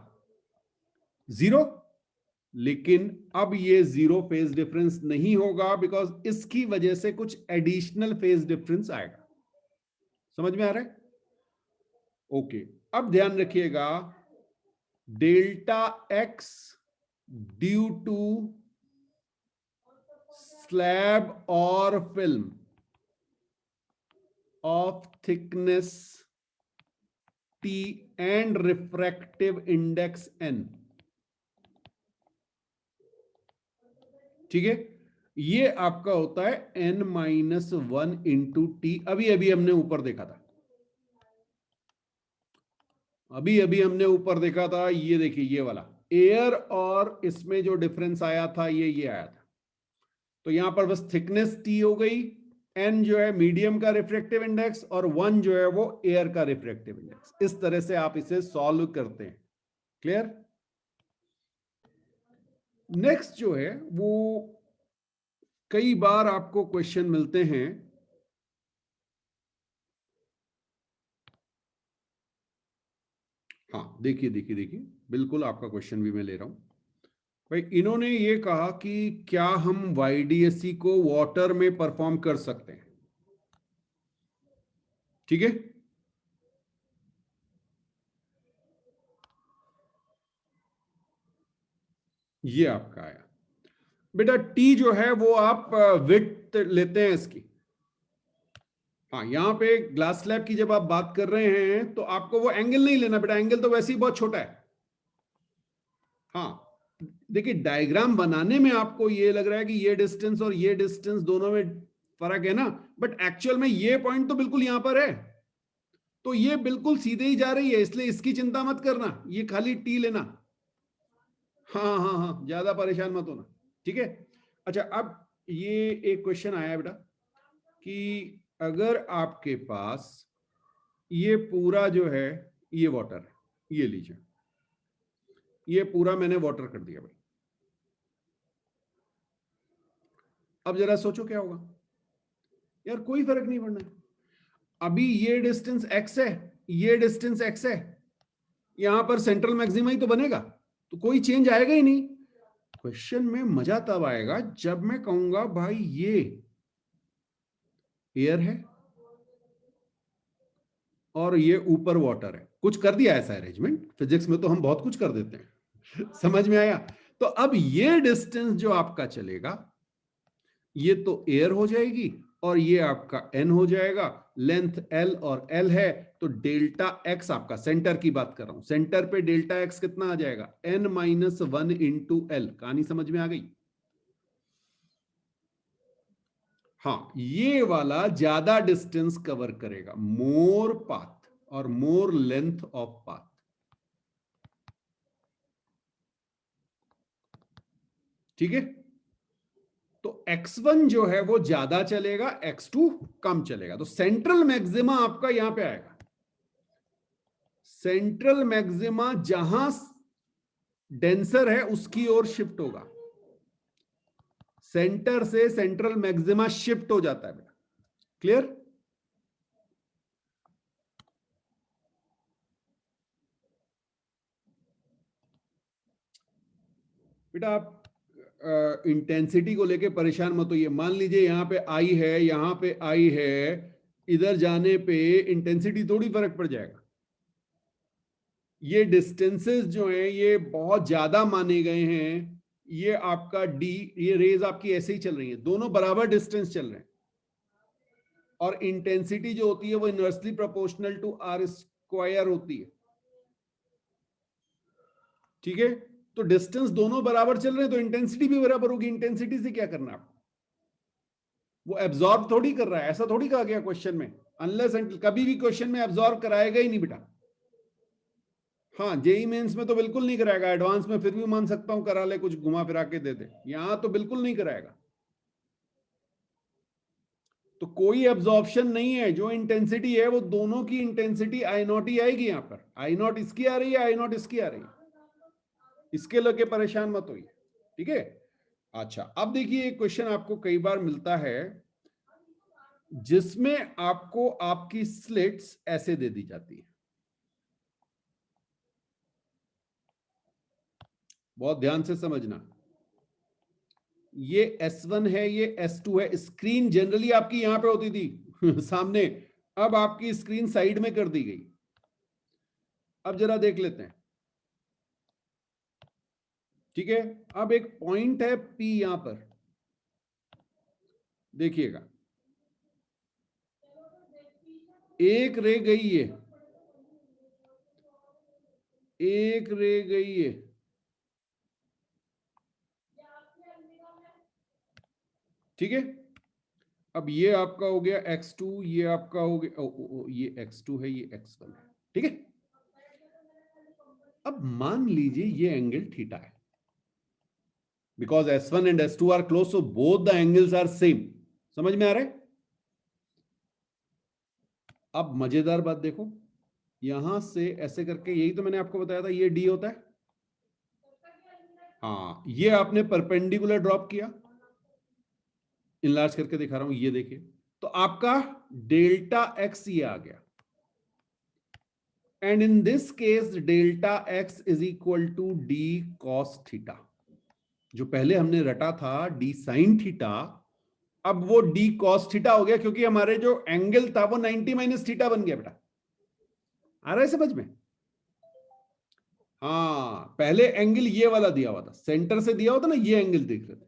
Speaker 1: 0। लेकिन अब ये 0 फेज डिफरेंस नहीं होगा, बिकॉज इसकी वजह से कुछ एडिशनल फेज डिफरेंस आएगा। समझ में आ रहा है। ओके, अब ध्यान रखिएगा, delta x due to slab और film of thickness T and refractive index n. ठीक है, ये आपका होता है n-1 इंटू टी। अभी अभी हमने ऊपर देखा था, ये देखिए ये वाला एयर और इसमें जो डिफरेंस आया था ये आया था। तो यहां पर बस थिकनेस टी हो गई, n जो है मीडियम का रिफ्रैक्टिव इंडेक्स और 1 जो है वो एयर का रिफ्रैक्टिव इंडेक्स। इस तरह से आप इसे सॉल्व करते हैं। क्लियर? नेक्स्ट जो है वो कई बार आपको क्वेश्चन मिलते हैं, हाँ देखिए देखिए देखिए, बिल्कुल आपका क्वेश्चन भी मैं ले रहा हूं भाई। इन्होंने ये कहा कि क्या हम YDSE को वाटर में परफॉर्म कर सकते हैं? ठीक है, ये आपका आया बेटा। टी जो है वो आप विड्थ लेते हैं इसकी। हाँ, यहां पे ग्लास स्लैब की जब आप बात कर रहे हैं तो आपको वो एंगल नहीं लेना बेटा, एंगल तो वैसे ही बहुत छोटा है। हाँ देखिए, डायग्राम बनाने में आपको ये लग रहा है कि ये डिस्टेंस और ये डिस्टेंस दोनों में फर्क है ना, बट एक्चुअल में ये पॉइंट तो बिल्कुल यहां पर है, तो ये बिल्कुल सीधे ही जा रही है, इसलिए इसकी चिंता मत करना, ये खाली टी लेना। हाँ हाँ हाँ, ज्यादा परेशान मत होना। ठीक है, अच्छा अब ये एक क्वेश्चन आया बेटा कि अगर आपके पास ये पूरा जो है ये वाटर है, ये लीजिए, ये पूरा मैंने वाटर कर दिया भाई। अब जरा सोचो क्या होगा यार, कोई फर्क नहीं पड़ना है। अभी ये डिस्टेंस x है, ये डिस्टेंस x है, यहां पर सेंट्रल मैक्सिमा ही तो बनेगा, तो कोई चेंज आएगा ही नहीं। क्वेश्चन में मजा तब आएगा जब मैं कहूंगा भाई ये एयर है और ये ऊपर वाटर है। कुछ कर दिया ऐसा अरेंजमेंट, फिजिक्स में तो हम बहुत कुछ कर देते हैं समझ में आया? तो अब ये डिस्टेंस जो आपका चलेगा ये तो एयर हो जाएगी और ये आपका n हो जाएगा। लेंथ l और l है, तो डेल्टा x आपका, सेंटर की बात कर रहा हूं, सेंटर पे डेल्टा x कितना आ जाएगा? n-1 into l। कहानी समझ में आ गई? हाँ, ये वाला ज्यादा डिस्टेंस कवर करेगा, मोर पाथ और मोर लेंथ ऑफ पाथ। ठीक है, तो x1 जो है वो ज्यादा चलेगा, x2 कम चलेगा, तो सेंट्रल मैक्सिमा आपका यहां पे आएगा। सेंट्रल मैक्सिमा जहां डेंसर है उसकी ओर शिफ्ट होगा, सेंटर से सेंट्रल मैक्सिमा शिफ्ट हो जाता है बेटा। क्लियर? बेटा आप इंटेंसिटी को लेके परेशान मत होइए। मान लीजिए यहां पे आई है, यहां पे आई है, इधर जाने पे इंटेंसिटी थोड़ी फर्क पड़ जाएगा। ये डिस्टेंसेस जो हैं ये बहुत ज्यादा माने गए हैं। ये आपका डी, ये रेज आपकी ऐसे ही चल रही है, दोनों बराबर डिस्टेंस चल रहे हैं, और इंटेंसिटी जो होती है वो inversely proportional to r square होती है। ठीक है, तो डिस्टेंस दोनों बराबर चल रहे हैं तो इंटेंसिटी भी बराबर होगी। इंटेंसिटी से क्या करना आपको? वो एब्जॉर्ब थोड़ी कर रहा है, ऐसा थोड़ी कहा गया क्वेश्चन में। अनलेस कभी भी क्वेश्चन में एब्जॉर्ब कराएगा ही नहीं बेटा। हाँ, जेई मेंस में तो बिल्कुल नहीं कराएगा, एडवांस में फिर भी मान सकता हूं करा ले, कुछ घुमा फिरा के दे दे, यहां तो बिल्कुल नहीं कराएगा। तो कोई एब्जॉर्प्शन नहीं है, जो इंटेंसिटी है वो दोनों की इंटेंसिटी आई नॉट ही आएगी। यहां पर आई नॉट इसकी आ रही है, आई नॉट इसकी आ रही है, इसके लेके परेशान मत होइए। ठीक है, अच्छा अब देखिए एक क्वेश्चन आपको कई बार मिलता है जिसमें आपको आपकी स्लिट्स ऐसे दे दी जाती है। बहुत ध्यान से समझना, ये S1 है, ये S2 है। स्क्रीन जनरली आपकी यहां पे होती थी सामने, अब आपकी स्क्रीन साइड में कर दी गई। अब जरा देख लेते हैं। ठीक है, अब एक पॉइंट है P यहां पर, देखिएगा एक रे गई है, एक रे गई है, ठीक है। अब ये आपका हो गया x2, ये आपका हो गया ये x2 है, ये x1 है, ठीक है। अब मान लीजिए ये एंगल थीटा है, because S1 and S2 are close, so both the angles are same. समझ में आ रहा है? अब मजेदार बात देखो, यहां से ऐसे करके, यही तो मैंने आपको बताया था, ये D होता है। हाँ, ये आपने परपेंडिकुलर ड्रॉप किया, इनलार्ज करके दिखा रहा हूं, ये देखिए, तो आपका डेल्टा x ये आ गया, and in this case delta x is equal to d cos theta. जो पहले हमने रटा था d sin थीटा, अब वो d cos थीटा हो गया, क्योंकि हमारे जो एंगल था वो 90 माइनस थीटा बन गया। बेटा आ रहा है समझ में? हाँ, पहले एंगल ये वाला दिया हुआ था, सेंटर से दिया हुआ था ना, ये एंगल देख रहे थे,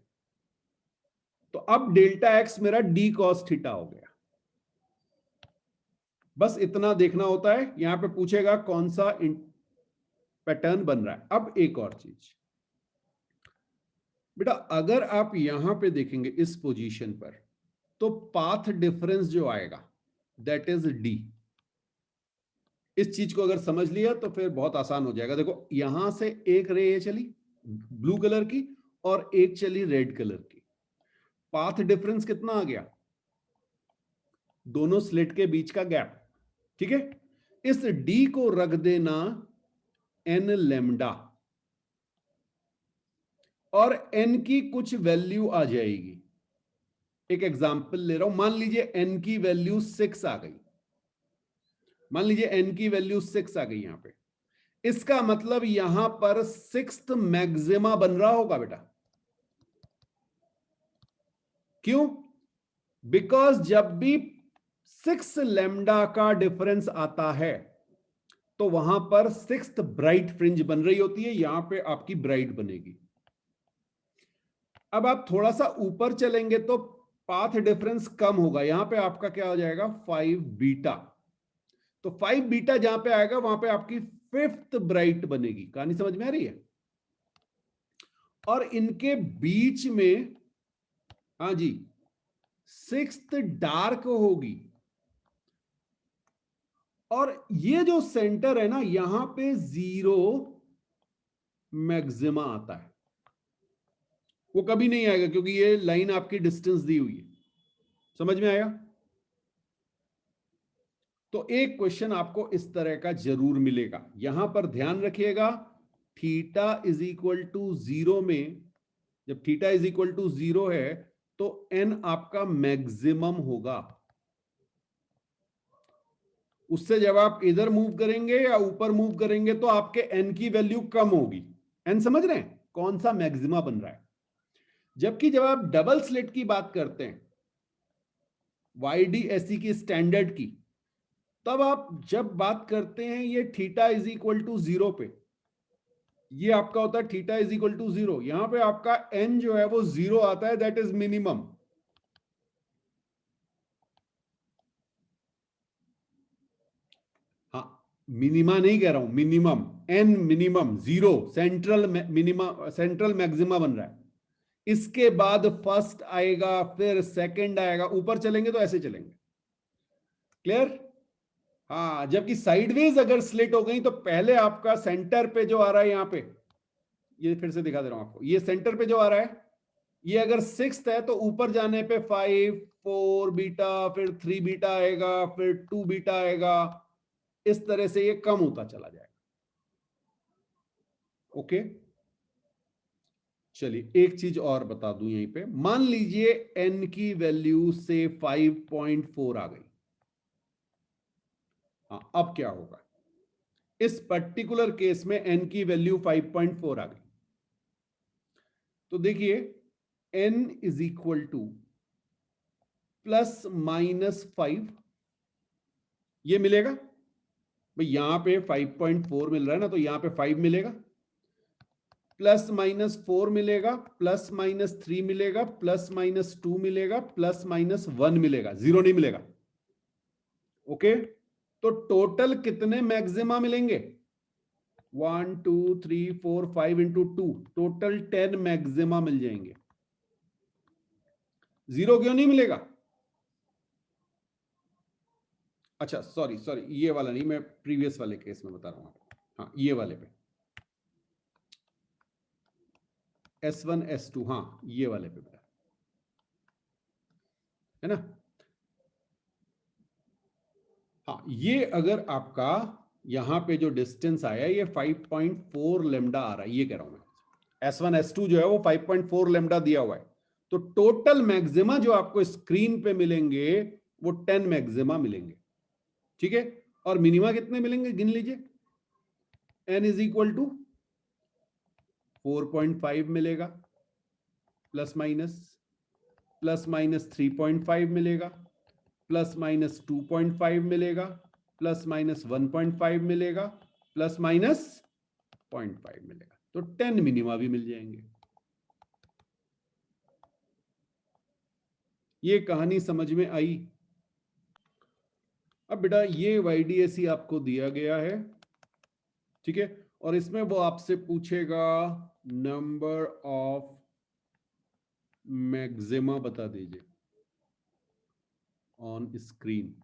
Speaker 1: तो अब डेल्टा एक्स मेरा d cos थीटा हो गया। बस इतना देखना होता है, यहां पे पूछेगा कौन सा पैटर्न बन रहा है। अब एक और चीज बेटा, अगर आप यहां पे देखेंगे इस पोजीशन पर, तो पाथ डिफरेंस जो आएगा दैट इज डी। इस चीज को अगर समझ लिया तो फिर बहुत आसान हो जाएगा। देखो यहां से एक रे ये चली ब्लू कलर की और एक चली रेड कलर की, पाथ डिफरेंस कितना आ गया? दोनों स्लिट के बीच का गैप, ठीक है। इस डी को रख देना एन लेमडा, और एन की कुछ वैल्यू आ जाएगी। एक एग्जांपल ले रहा हूं, मान लीजिए एन की वैल्यू 6 आ गई, मान लीजिए एन की वैल्यू 6 आ गई यहां पे, इसका मतलब यहां पर 6th मैक्सिमा बन रहा होगा बेटा। क्यों? बिकॉज जब भी 6 लैम्डा का डिफरेंस आता है तो वहां पर 6th ब्राइट फ्रिंज बन रही होती है, यहां पे आपकी ब्राइट बनेगी। अब आप थोड़ा सा ऊपर चलेंगे तो पाथ डिफरेंस कम होगा, यहां पे आपका क्या हो जाएगा 5 बीटा, तो 5 बीटा जहां पे आएगा वहां पे आपकी 5th ब्राइट बनेगी। कहानी समझ में आ रही है? और इनके बीच में, हाँ जी, 6th डार्क होगी, और ये जो सेंटर है ना, यहां पे 0 मैक्सिमा आता है, वो कभी नहीं आएगा क्योंकि ये लाइन आपकी डिस्टेंस दी हुई है। समझ में आया? तो एक क्वेश्चन आपको इस तरह का जरूर मिलेगा, यहां पर ध्यान रखिएगा, थीटा इज इक्वल टू 0 में, जब थीटा इज इक्वल टू 0 है तो एन आपका मैक्सिमम होगा। उससे जब आप इधर मूव करेंगे या ऊपर मूव करेंगे तो आपके एन की वैल्यू कम होगी। एन समझ रहे हैं कौन सा मैक्सिमा बन रहा है? जबकि जब आप डबल स्लिट की बात करते हैं, YDSE की स्टैंडर्ड की, तब आप जब बात करते हैं ये थीटा इज इक्वल टू 0 पे, ये आपका होता है थीटा इज इक्वल टू 0, यहां पे आपका एन जो है वो 0 आता है, दैट इज मिनिमम। हाँ, मिनिमा नहीं कह रहा हूं, minimum, n minimum 0, central minima, central maxima बन रहा है। इसके बाद फर्स्ट आएगा, फिर सेकंड आएगा, ऊपर चलेंगे तो ऐसे चलेंगे। क्लियर? हाँ, जबकि साइडवेज अगर स्लिट हो गई तो पहले आपका सेंटर पे जो आ रहा है यहां पे, ये फिर से दिखा दे रहा हूं आपको, ये सेंटर पे जो आ रहा है, ये अगर 6th है तो ऊपर जाने पे 5 4 बीटा, फिर 3 बीटा आएगा, फिर 2 बीटा आएगा, इस तरह से ये कम होता चला जाएगा। ओके, चलिए एक चीज और बता दूं यहीं पे, मान लीजिए n की वैल्यू से 5.4 आ गई। हाँ, अब क्या होगा? इस पर्टिकुलर केस में n की वैल्यू 5.4 आ गई, तो देखिए n इज इक्वल टू +-5, ये मिलेगा भाई, यहां पे 5.4 मिल रहा है ना, तो यहां पे 5 मिलेगा, +-4 मिलेगा, +-3 मिलेगा, +-2 मिलेगा, +-1 मिलेगा, 0 नहीं मिलेगा। ओके, तो टोटल कितने मैक्सिमा मिलेंगे? 1 2 3 4 5 इंटू 2 टोटल 10 मैक्सिमा मिल जाएंगे। 0 क्यों नहीं मिलेगा? अच्छा सॉरी सॉरी, ये वाला नहीं, मैं प्रीवियस वाले केस में बता रहा हूं। हाँ ये वाले पे S1 S2, हाँ ये वाले पे बता, है ना। हाँ ये अगर आपका यहां पे जो डिस्टेंस आया ये 5.4 लेमडा आ रहा है, ये कह रहा हूं मैं। S1 S2 जो है वो 5.4 लेमडा दिया हुआ है, तो टोटल मैक्सिमा जो आपको स्क्रीन पे मिलेंगे वो 10 मैक्सिमा मिलेंगे, ठीक है। और मिनिमा कितने मिलेंगे गिन लीजिए। n इज इक्वल टू 4.5 मिलेगा, प्लस माइनस 3.5 मिलेगा, प्लस माइनस 2.5 मिलेगा, प्लस माइनस 1.5 मिलेगा, प्लस माइनस 0.5 मिलेगा, तो 10 मिनिमा भी मिल जाएंगे। ये कहानी समझ में आई? अब बेटा ये YDAC आपको दिया गया है, ठीक है, और इसमें वो आपसे पूछेगा नंबर ऑफ मैक्सिमा बता दीजिए ऑन स्क्रीन,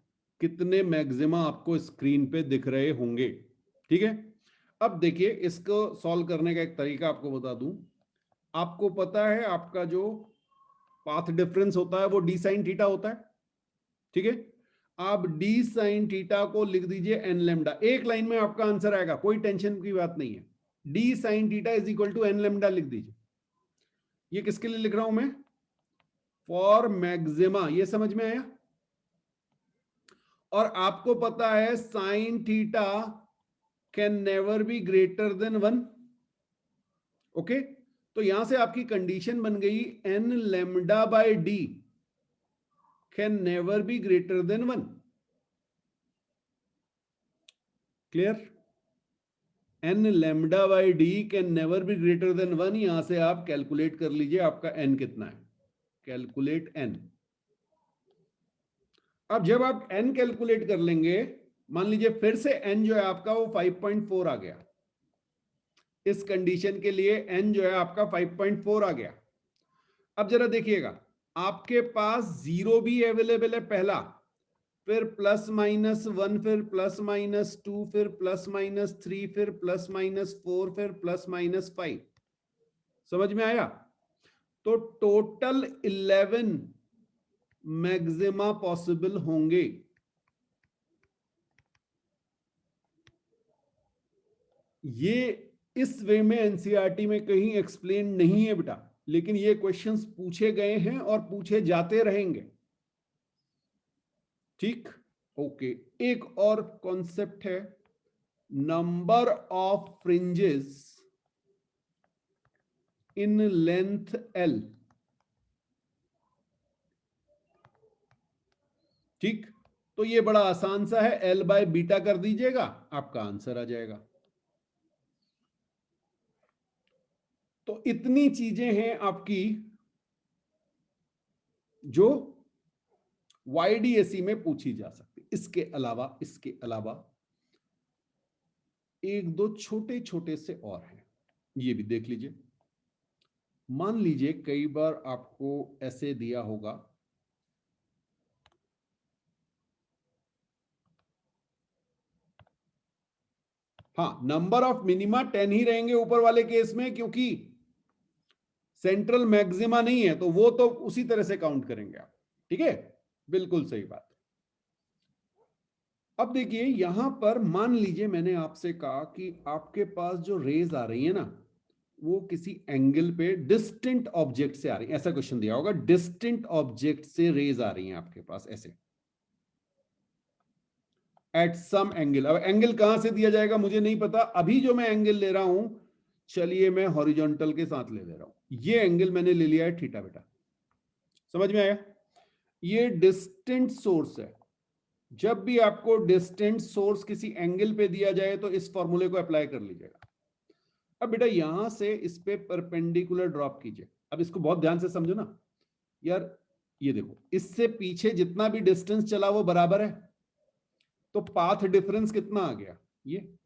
Speaker 1: कितने मैक्सिमा आपको स्क्रीन पे दिख रहे होंगे, ठीक है। अब देखिए इसको सॉल्व करने का एक तरीका आपको बता दूं। आपको पता है आपका जो पाथ डिफरेंस होता है वो d sin थीटा होता है, ठीक है। आप d sin थीटा को लिख दीजिए n लेमडा, एक लाइन में आपका आंसर आएगा, कोई टेंशन की बात नहीं है। d sin theta is equal to n lambda लिख दीजिए। ये किसके लिए लिख रहा हूं मैं? फॉर मैक्सिमा, ये समझ में आया। और आपको पता है sign theta can never be greater than 1, okay. तो यहां से आपकी कंडीशन बन गई n lambda by d can never be greater than 1, clear. n lambda by d can never be greater than 1, यहां से आप कैलकुलेट कर लीजिए आपका n कितना है, कैलकुलेट n। अब जब आप n कैलकुलेट कर लेंगे, मान लीजिए फिर से n जो है आपका वो 5.4 आ गया, इस कंडीशन के लिए n जो है आपका 5.4 आ गया। अब जरा देखिएगा, आपके पास 0 भी अवेलेबल है पहला, फिर प्लस माइनस 1, फिर प्लस माइनस 2, फिर प्लस माइनस 3, फिर प्लस माइनस 4, फिर प्लस माइनस 5, समझ में आया। तो टोटल 11 मैक्सिमा पॉसिबल होंगे। ये इस वे में एनसीईआरटी में कहीं एक्सप्लेन नहीं है बेटा, लेकिन ये क्वेश्चंस पूछे गए हैं और पूछे जाते रहेंगे, ठीक। ओके, एक और कॉन्सेप्ट है, number of fringes in length L, ठीक। तो ये बड़ा आसान सा है, L बाय बीटा कर दीजिएगा, आपका आंसर आ जाएगा। तो इतनी चीजें हैं आपकी जो YDAC में पूछी जा सकती। इसके अलावा एक दो छोटे छोटे से और हैं, ये भी देख लीजिए। मान लीजिए कई बार आपको ऐसे दिया होगा, हाँ नंबर ऑफ मिनिमा 10 ही रहेंगे ऊपर वाले केस में, क्योंकि सेंट्रल मैक्सिमा नहीं है, तो वो तो उसी तरह से काउंट करेंगे आप, ठीक है, बिल्कुल सही बात। अब देखिए यहां पर मान लीजिए मैंने आपसे कहा कि आपके पास जो रेज आ रही है ना, वो किसी एंगल पे डिस्टेंट ऑब्जेक्ट से आ रही है, ऐसा क्वेश्चन दिया होगा, डिस्टेंट ऑब्जेक्ट से रेज आ रही है आपके पास ऐसे एट सम एंगल। अब एंगल कहां से दिया जाएगा मुझे नहीं पता, अभी जो मैं एंगल ले रहा हूं, चलिए मैं हॉरिजॉन्टल के साथ ले रहा हूं, ये एंगल मैंने ले लिया है थीटा बेटा, समझ में आया। ये डिस्टेंट सोर्स है, जब भी आपको डिस्टेंट सोर्स किसी एंगल पे दिया जाए तो इस फॉर्मूले को अप्लाई कर लीजिएगा। अब बेटा यहां से इस पे परपेंडिकुलर ड्रॉप कीजिए, अब इसको बहुत ध्यान से समझो ना यार, ये देखो इससे पीछे जितना भी डिस्टेंस चला वो बराबर है, तो पाथ डिफरेंस कितना आ गया ये,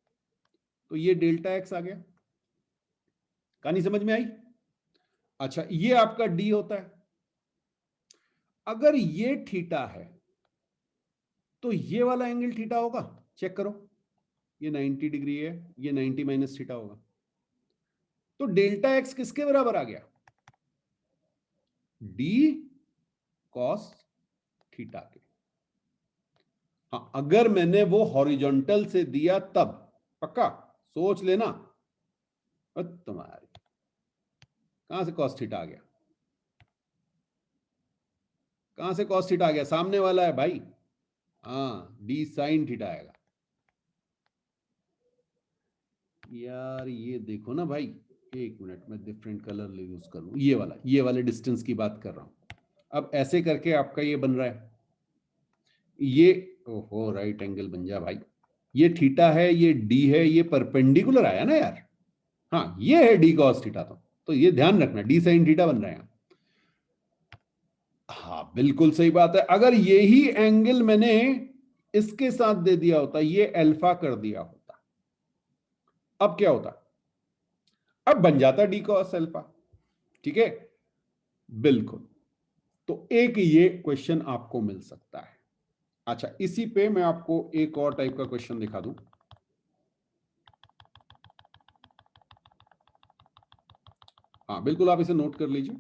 Speaker 1: तो ये डेल्टा एक्स आ गया। कहानी समझ में आई? अच्छा, ये आपका डी होता है। अगर ये थीटा है तो ये वाला एंगल थीटा होगा, चेक करो। ये 90 डिग्री है, ये 90 माइनस थीटा होगा। तो डेल्टा एक्स किसके बराबर आ गया? डी कॉस थीटा के। हाँ, अगर मैंने वो हॉरिजॉन्टल से दिया तब पक्का सोच लेना। तुम्हारी कहां से कॉस थीटा आ गया? कहां से कॉस थीटा आ गया? सामने वाला है भाई। हाँ, डी साइन थीटा आएगा। यार ये देखो ना भाई, एक मिनट में डिफरेंट कलर यूज कर लूं। ये वाले डिस्टेंस की बात कर रहा हूं। अब ऐसे करके आपका ये बन रहा है, ये ओहो राइट एंगल बन जा भाई। ये थीटा है, ये डी है, ये परपेंडिकुलर आया ना यार। हाँ, ये है डी कॉस थीटा। तो ये ध्यान रखना, डी साइन थीटा बन रहा है। हाँ बिल्कुल सही बात है। अगर यही एंगल मैंने इसके साथ दे दिया होता, ये अल्फा कर दिया होता, अब क्या होता? अब बन जाता डी कॉस अल्फा। ठीक है, बिल्कुल। तो एक ये क्वेश्चन आपको मिल सकता है। अच्छा, इसी पे मैं आपको एक और टाइप का क्वेश्चन दिखा दूं। हाँ बिल्कुल, आप इसे नोट कर लीजिए।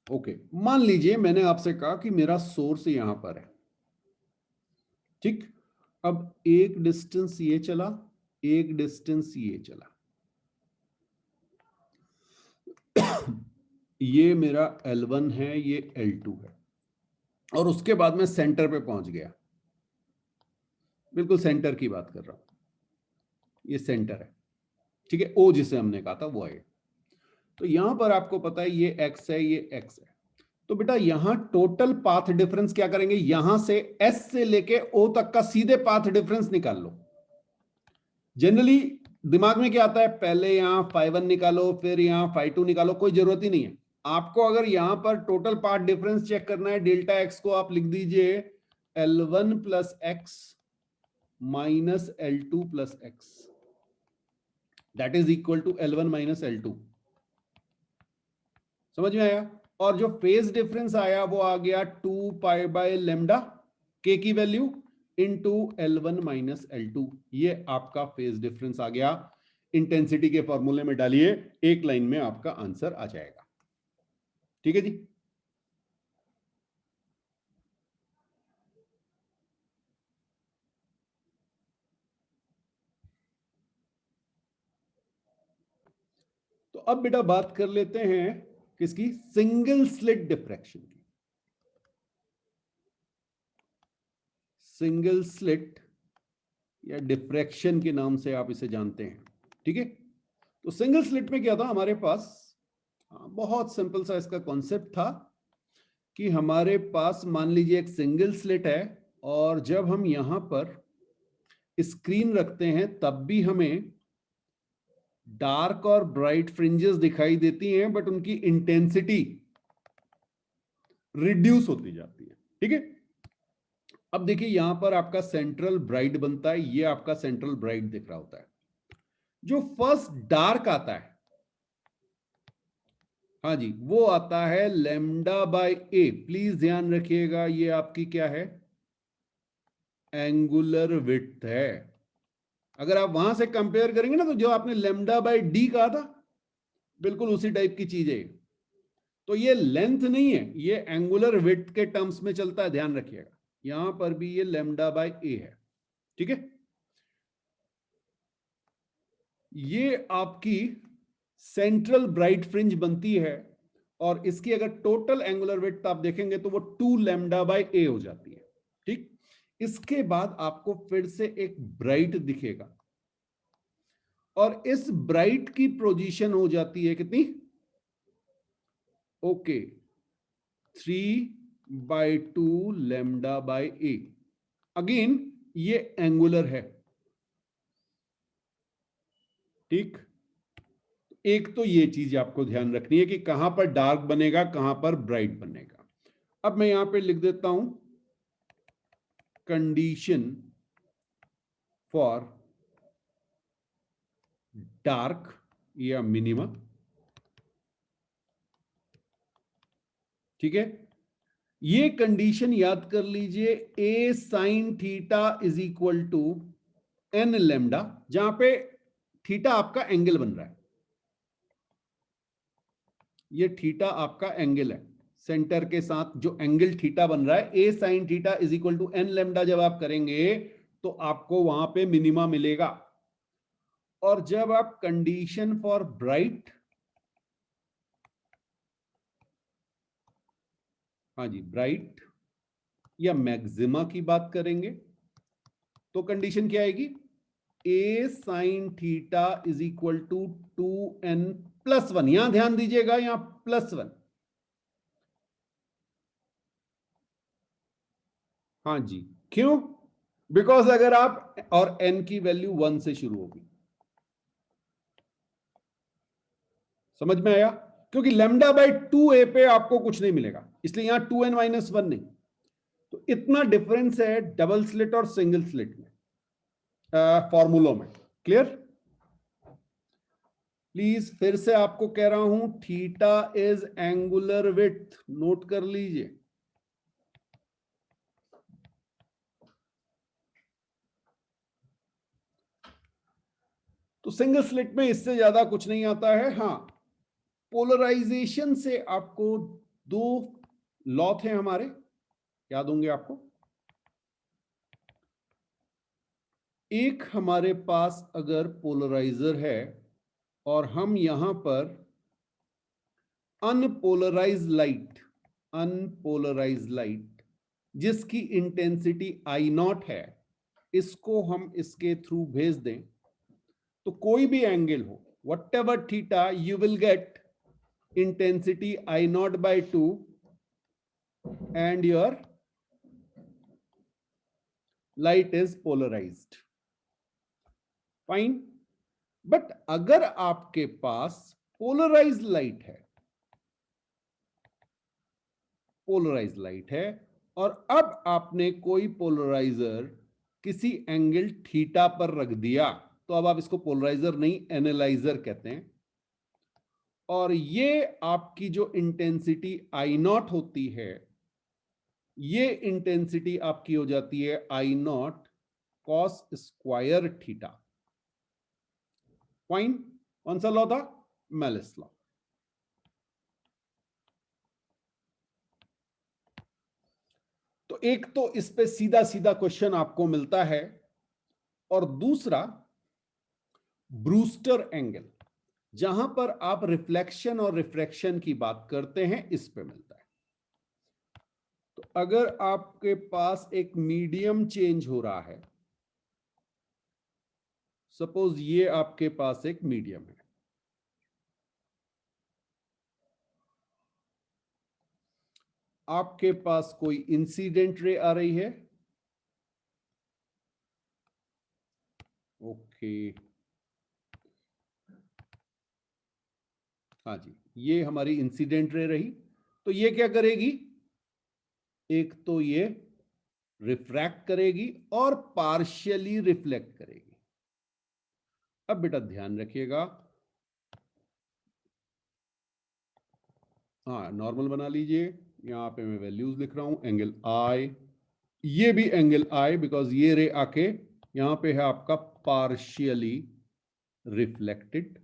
Speaker 1: ओके, मान लीजिए मैंने आपसे कहा कि मेरा सोर्स यहां पर है। ठीक, अब एक डिस्टेंस ये चला, एक डिस्टेंस ये चला। ये मेरा L1 है, ये L2 है, और उसके बाद मैं सेंटर पे पहुंच गया। बिल्कुल सेंटर की बात कर रहा हूं, ये सेंटर है। ठीक है, O जिसे हमने कहा था वो है। तो यहां पर आपको पता है ये x है, ये x है। तो बेटा यहां टोटल पाथ डिफरेंस क्या करेंगे? यहां से S से लेके O तक का सीधे पाथ डिफरेंस निकाल लो। जनरली दिमाग में क्या आता है? पहले यहां φ1 निकालो, फिर यहां φ2 निकालो। कोई जरूरत ही नहीं है आपको। अगर यहां पर टोटल पाथ डिफरेंस चेक करना है, डेल्टा एक्स को आप लिख दीजिए L1 plus x minus L2 plus x, that is equal to L1 minus L2। समझ में आया? और जो फेज डिफरेंस आया वो आ गया 2 पाई बाय लेमडा के की value into L1 minus L2। ये आपका फेज डिफरेंस आ गया। इंटेंसिटी के फॉर्मूले में डालिए, एक लाइन में आपका आंसर आ जाएगा। ठीक है जी। तो अब बेटा बात कर लेते हैं किसकी? सिंगल स्लिट डिफ्रैक्शन की। सिंगल स्लिट या डिफ्रैक्शन के नाम से आप इसे जानते हैं। ठीक है, तो सिंगल स्लिट में क्या था हमारे पास? बहुत सिंपल सा इसका कॉन्सेप्ट था कि हमारे पास मान लीजिए एक सिंगल स्लिट है, और जब हम यहां पर स्क्रीन रखते हैं तब भी हमें डार्क और ब्राइट फ्रिंजेस दिखाई देती हैं, बट उनकी इंटेंसिटी रिड्यूस होती जाती है। ठीक है, अब देखिए यहां पर आपका सेंट्रल ब्राइट बनता है, ये आपका सेंट्रल ब्राइट दिख रहा होता है। जो फर्स्ट डार्क आता है, हाँ जी, वो आता है लेमडा बाय ए। प्लीज ध्यान रखिएगा, ये आपकी क्या है? एंगुलर विड्थ है। अगर आप वहां से कंपेयर करेंगे ना, तो जो आपने लेमडा बाय डी कहा था, बिल्कुल उसी टाइप की चीज है। तो ये लेंथ नहीं है, ये एंगुलर विड्थ के टर्म्स में चलता है, ध्यान रखिएगा। यहां पर भी ये लेमडा बाय ए है। ठीक है, ये आपकी सेंट्रल ब्राइट फ्रिंज बनती है, और इसकी अगर टोटल एंगुलर विड्थ आप देखेंगे तो वो 2 लैम्डा बाय ए हो जाती है। ठीक, इसके बाद आपको फिर से एक ब्राइट दिखेगा, और इस ब्राइट की पोजीशन हो जाती है कितनी? Okay, 3/2 lambda by A. Again ये एंगुलर है। ठीक, एक तो ये चीज आपको ध्यान रखनी है कि कहां पर डार्क बनेगा, कहां पर ब्राइट बनेगा। अब मैं यहां पे लिख देता हूं कंडीशन फॉर डार्क या मिनिमा, ठीक है। ये कंडीशन याद कर लीजिए, a sine theta is equal to N lambda, जहां पे थीटा आपका एंगल बन रहा है, ये थीटा आपका एंगल है, सेंटर के साथ जो एंगल थीटा बन रहा है, a sine theta is equal to N lambda जब आप करेंगे तो आपको वहां पे मिनिमा मिलेगा। और जब आप कंडीशन फॉर ब्राइट, हाँ जी, ब्राइट या मैक्सिमा की बात करेंगे तो कंडीशन क्या आएगी, a sine theta is equal to 2n plus 1। यहां ध्यान दीजिएगा, यहां +1, हाँ जी, क्यों? बिकॉज अगर आप, और n की वैल्यू 1 से शुरू होगी, समझ में आया? क्योंकि λ/2a पे आपको कुछ नहीं मिलेगा, इसलिए यहां 2n-1 नहीं। तो इतना डिफरेंस है डबल स्लिट और सिंगल स्लिट में, फॉर्मूलों में। क्लियर? प्लीज फिर से आपको कह रहा हूं, theta is angular width, note कर लीजिए। तो सिंगल स्लिट में इससे ज्यादा कुछ नहीं आता है। हाँ, पोलराइजेशन से आपको दो लॉ थे हमारे, याद होंगे आपको। एक, हमारे पास अगर पोलराइजर है और हम यहां पर अनपोलराइज लाइट जिसकी इंटेंसिटी I0 है, इसको हम इसके थ्रू भेज दें तो कोई भी एंगल हो, what ever theta, you will get intensity I0/2 and your light is polarized. Fine. But अगर आपके पास पोलराइज लाइट है और अब आपने कोई पोलराइजर किसी एंगल थीटा पर रख दिया, तो अब आप इसको पोलराइजर नहीं, एनालाइजर कहते हैं। और ये आपकी जो इंटेंसिटी I0 होती है, ये इंटेंसिटी आपकी हो जाती है I0 cos square theta. Fine. कौन सा लॉ था? Malice law. तो एक तो इस पे सीधा सीधा क्वेश्चन आपको मिलता है, और दूसरा ब्रूस्टर एंगल, जहां पर आप रिफ्लेक्शन और रिफ्रैक्शन की बात करते हैं, इस पे मिलता है। तो अगर आपके पास एक मीडियम चेंज हो रहा है, सपोज ये आपके पास एक मीडियम है, आपके पास कोई इंसिडेंट रे आ रही है, ओके, हाँ जी, ये हमारी इंसिडेंट रे रही। तो ये क्या करेगी, एक तो ये रिफ्रैक्ट करेगी और पार्शियली रिफ्लेक्ट करेगी। अब बेटा ध्यान रखिएगा, हाँ नॉर्मल बना लीजिए, यहां पे मैं वैल्यूज लिख रहा हूं, एंगल आई, ये भी एंगल आई, बिकॉज ये रे आके यहां पे है आपका पार्शियली रिफ्लेक्टेड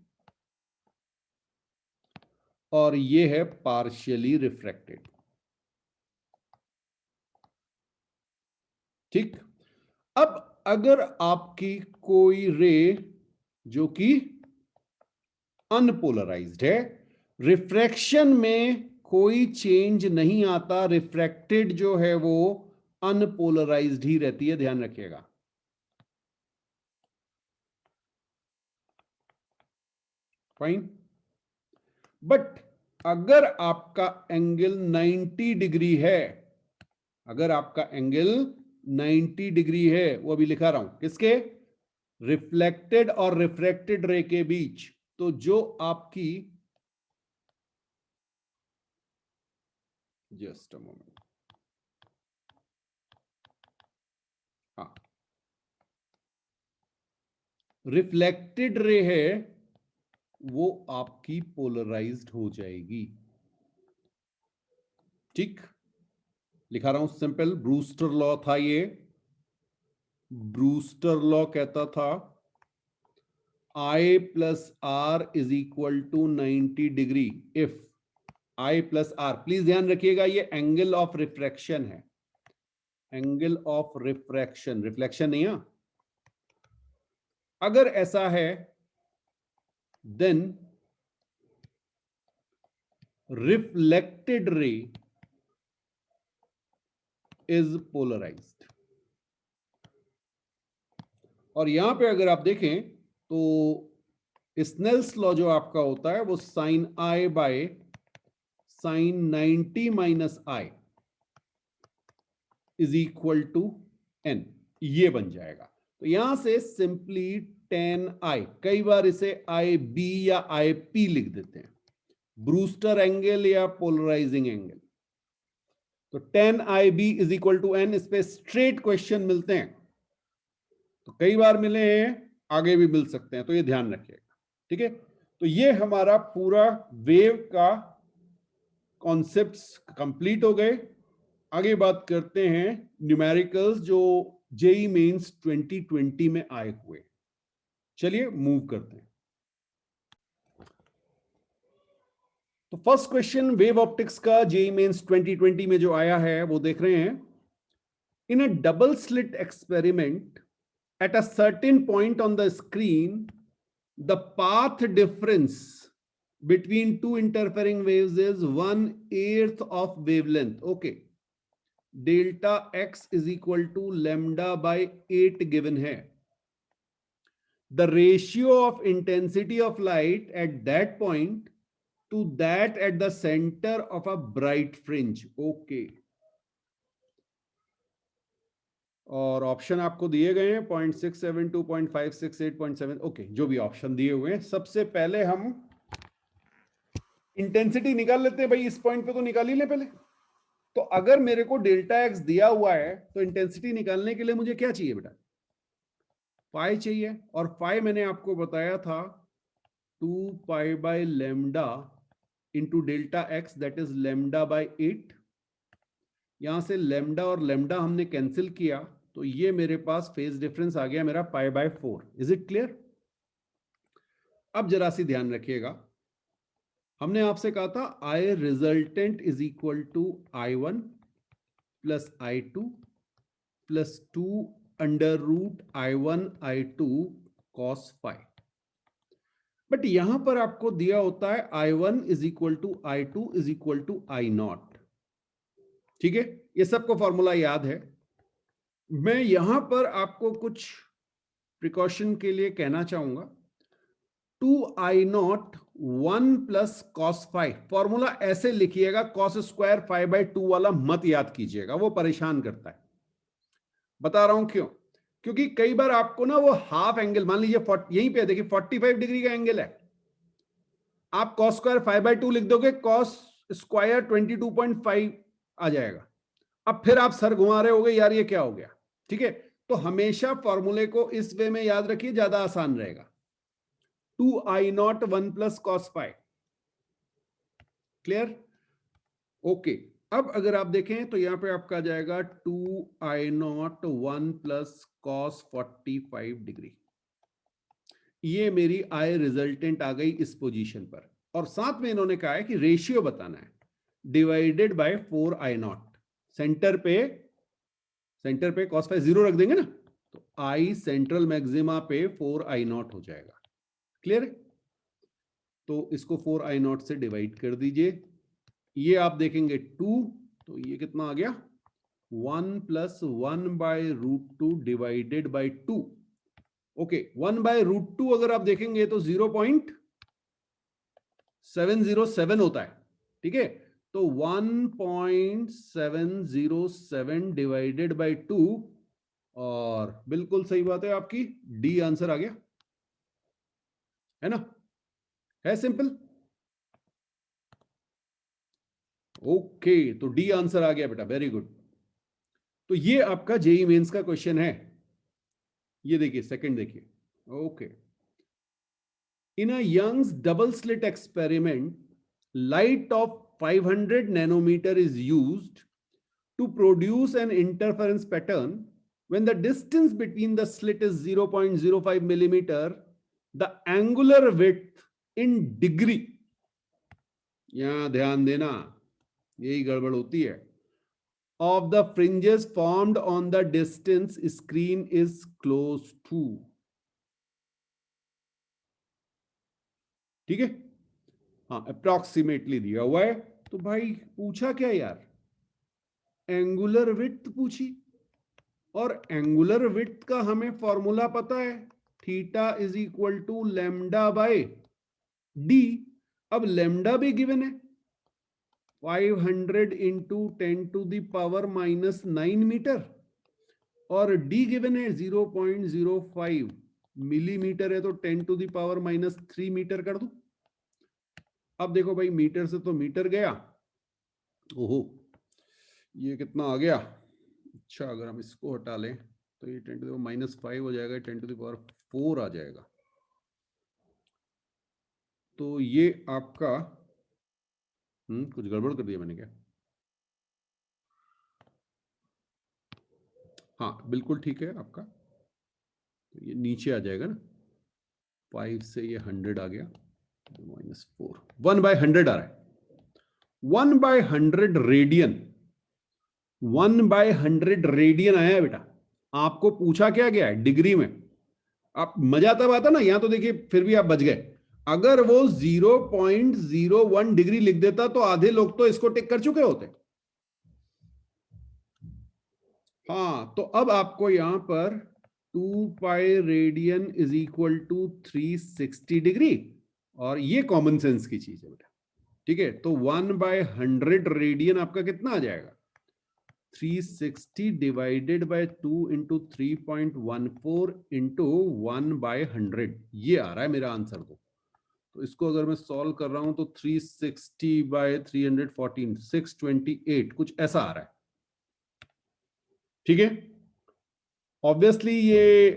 Speaker 1: और ये है पार्शियली रिफ्रैक्टेड। ठीक। अब अगर आपकी कोई रे जो कि अनपोलराइज्ड है, रिफ्रैक्शन में कोई चेंज नहीं आता, रिफ्रैक्टेड जो है वो अनपोलराइज्ड ही रहती है, ध्यान रखिएगा। फाइन। बट अगर आपका एंगल 90 डिग्री है, अगर आपका एंगल 90 डिग्री है, वो अभी लिखा रहा हूं किसके, रिफ्लेक्टेड और रिफ्रैक्टेड रे के बीच, तो जो आपकी, just a moment, reflected ray है वो आपकी पोलराइज्ड हो जाएगी। ठीक, लिखा रहा हूं सिंपल। ब्रूस्टर लॉ था ये। ब्रूस्टर लॉ कहता था I plus R is equal to 90 degree if I plus R। Please ध्यान रखिएगा ये एंगल ऑफ रिफ्रैक्शन है, एंगल ऑफ रिफ्रैक्शन, रिफ्लेक्शन नहीं है। अगर ऐसा है then reflected ray is polarised. और यहां पे अगर आप देखें तो स्नेल्स लॉ जो आपका होता है वो sine I by sine 90 minus I is equal to n, ये बन जाएगा। तो यहां से सिंपली tan I, कई बार इसे IB या IP लिख देते हैं, ब्रूस्टर एंगल या पोलराइजिंग एंगल। तो tan IB is equal to n। इस पे स्ट्रेट क्वेश्चन मिलते हैं, तो कई बार मिले हैं, आगे भी मिल सकते हैं, तो ये ध्यान रखिएगा। ठीक है, तो ये हमारा पूरा वेव का कॉन्सेप्ट्स कंप्लीट हो गए। आगे बात करते हैं न्यूमेरिकल्स जो जेई मेंस 2020 में आए हुए। चलिए मूव करते हैं। तो फर्स्ट क्वेश्चन वेव ऑप्टिक्स का जेई मेंस 2020 में जो आया है वो देख रहे हैं। In a double slit experiment at a certain point on the screen, the path difference between two interfering waves is 1/8 of wavelength. Okay, delta x is equal to lambda by 8 given है। The ratio of intensity of light at that point to that at the center of a bright fringe. Okay, और option आपको दिए गए हैं 0.672, 0.568, 0.7। Okay, जो भी option दिए हुए हैं, सबसे पहले हम इंटेंसिटी निकाल लेते हैं। भाई इस पॉइंट पे तो निकाल ही ले पहले। तो अगर मेरे को डेल्टा एक्स दिया हुआ है तो इंटेंसिटी निकालने के लिए मुझे क्या चाहिए बेटा? पाई चाहिए। और पाई मैंने आपको बताया था 2 pi by lambda into delta x, that is lambda bye 8। यहां से लैम्डा और लैम्डा हमने कैंसिल किया, तो ये मेरे पास फेज डिफरेंस आ गया मेरा pi by 4। Is it clear? अब जरा सी ध्यान रखिएगा, हमने आपसे कहा था I resultant is equal to I1 plus I2 plus 2 under root I1 I2 cos phi. But यहां पर आपको दिया होता है I1 is equal to I2 is equal to I0। ठीक है, ये सबको फॉर्मूला याद है। मैं यहां पर आपको कुछ प्रिकॉशन के लिए कहना चाहूंगा, 2I0 1 plus cos phi. Formula ऐसे लिखिएगा, कॉस स्क्वायर 5/2 वाला मत याद कीजिएगा, वो परेशान करता है। बता रहा हूं क्यों? क्योंकि कई बार आपको ना वो हाफ एंगल, मान लीजिए यहीं पे देखिए 45 डिग्री का एंगल है, आप कॉस स्क्वायर 5/2 लिख दोगे, कॉस स्क्वायर 22.5 आ जाएगा। अब फिर आप सर घुमा रहे होगे, यार ये क्या हो गया। ठीक है, तो हमेशा फॉर्मूले को इस वे में याद रखिए, ज्यादा आसान रहेगा। 2I0 1 plus cos phi. Clear? Okay, अब अगर आप देखें तो यहां पे आपका आ जाएगा 2I0 1 प्लस कॉस 45 डिग्री। ये मेरी आई रिजल्टेंट आ गई इस पोजीशन पर, और साथ में इन्होंने कहा है कि रेशियो बताना है, डिवाइडेड बाय 4I0। सेंटर पे कॉस फाई 0 रख देंगे ना, तो आई सेंट्रल मैक्सिमा पे 4I0 हो जाएगा। क्लियर? तो इसको 4I0 से डिवाइड कर दीजिए, ये आप देखेंगे 2, तो ये कितना आ गया 1 प्लस 1/√2 डिवाइडेड बाय 2। ओके, 1/√2 अगर आप देखेंगे तो 0.707 होता है। ठीक है, तो 1.707 डिवाइडेड बाय 2, और बिल्कुल सही बात है आपकी, डी आंसर आ गया, है ना? है सिंपल। ओके, तो डी आंसर आ गया बेटा, वेरी गुड। तो ये आपका जेई मेंस का क्वेश्चन है। ये देखिए, सेकंड देखिए, Okay. In a Young's double slit experiment, light of 500 nanometer is used to produce an interference pattern. When the distance between the slit is 0.05 millimeter, the angular width in degree, यहां ध्यान देना, यही गड़बड़ होती है, of the fringes formed on the distance screen is close to. ठीक है, हाँ, अप्रोक्सीमेटली दिया हुआ है. तो भाई पूछा क्या यार, एंगुलर विड्थ पूछी, और एंगुलर विड्थ का हमें फॉर्मूला पता है, theta is equal to lambda by d. अब लैम्डा भी गिवन है, 500 into 10 to the power -9 metre, और डी गिवन है 0.05 मिलीमीटर है, तो 10 टू द पावर -3 मीटर कर दूं. अब देखो भाई, मीटर से तो मीटर गया, ओहो ये कितना आ गया. अच्छा, अगर हम इसको हटा लें तो ये 10 टू द पावर -5 हो जाएगा, 10 टू द पावर 4 आ जाएगा. तो ये आपका कुछ गड़बड़ कर दिया मैंने क्या? हाँ बिल्कुल ठीक है आपका. तो ये नीचे आ जाएगा ना, 5 से ये 100 आ गया, -4, 1/100 आ रहा है. 1/100 रेडियन, 1/100 रेडियन आया है बेटा. आपको पूछा क्या गया है डिग्री में. आप मजा तब आता ना, यहां तो देखिए फिर भी आप बच गए. अगर वो 0.01 डिग्री लिख देता तो आधे लोग तो इसको टिक कर चुके होते. हाँ, तो अब आपको यहां पर 2 pi radian is equal to 360 degree, और ये कॉमन सेंस की चीज है बेटा. ठीक है, तो 1/100 रेडियन आपका कितना आ जाएगा, 360 डिवाइडेड बाय 2 इंटू 3.14 इंटू 1/100. ये आ रहा है मेरा आंसर. तो इसको अगर मैं सॉल्व कर रहा हूं तो 360 बाय 314, 628 कुछ ऐसा आ रहा है. ठीक है, ऑब्वियसली ये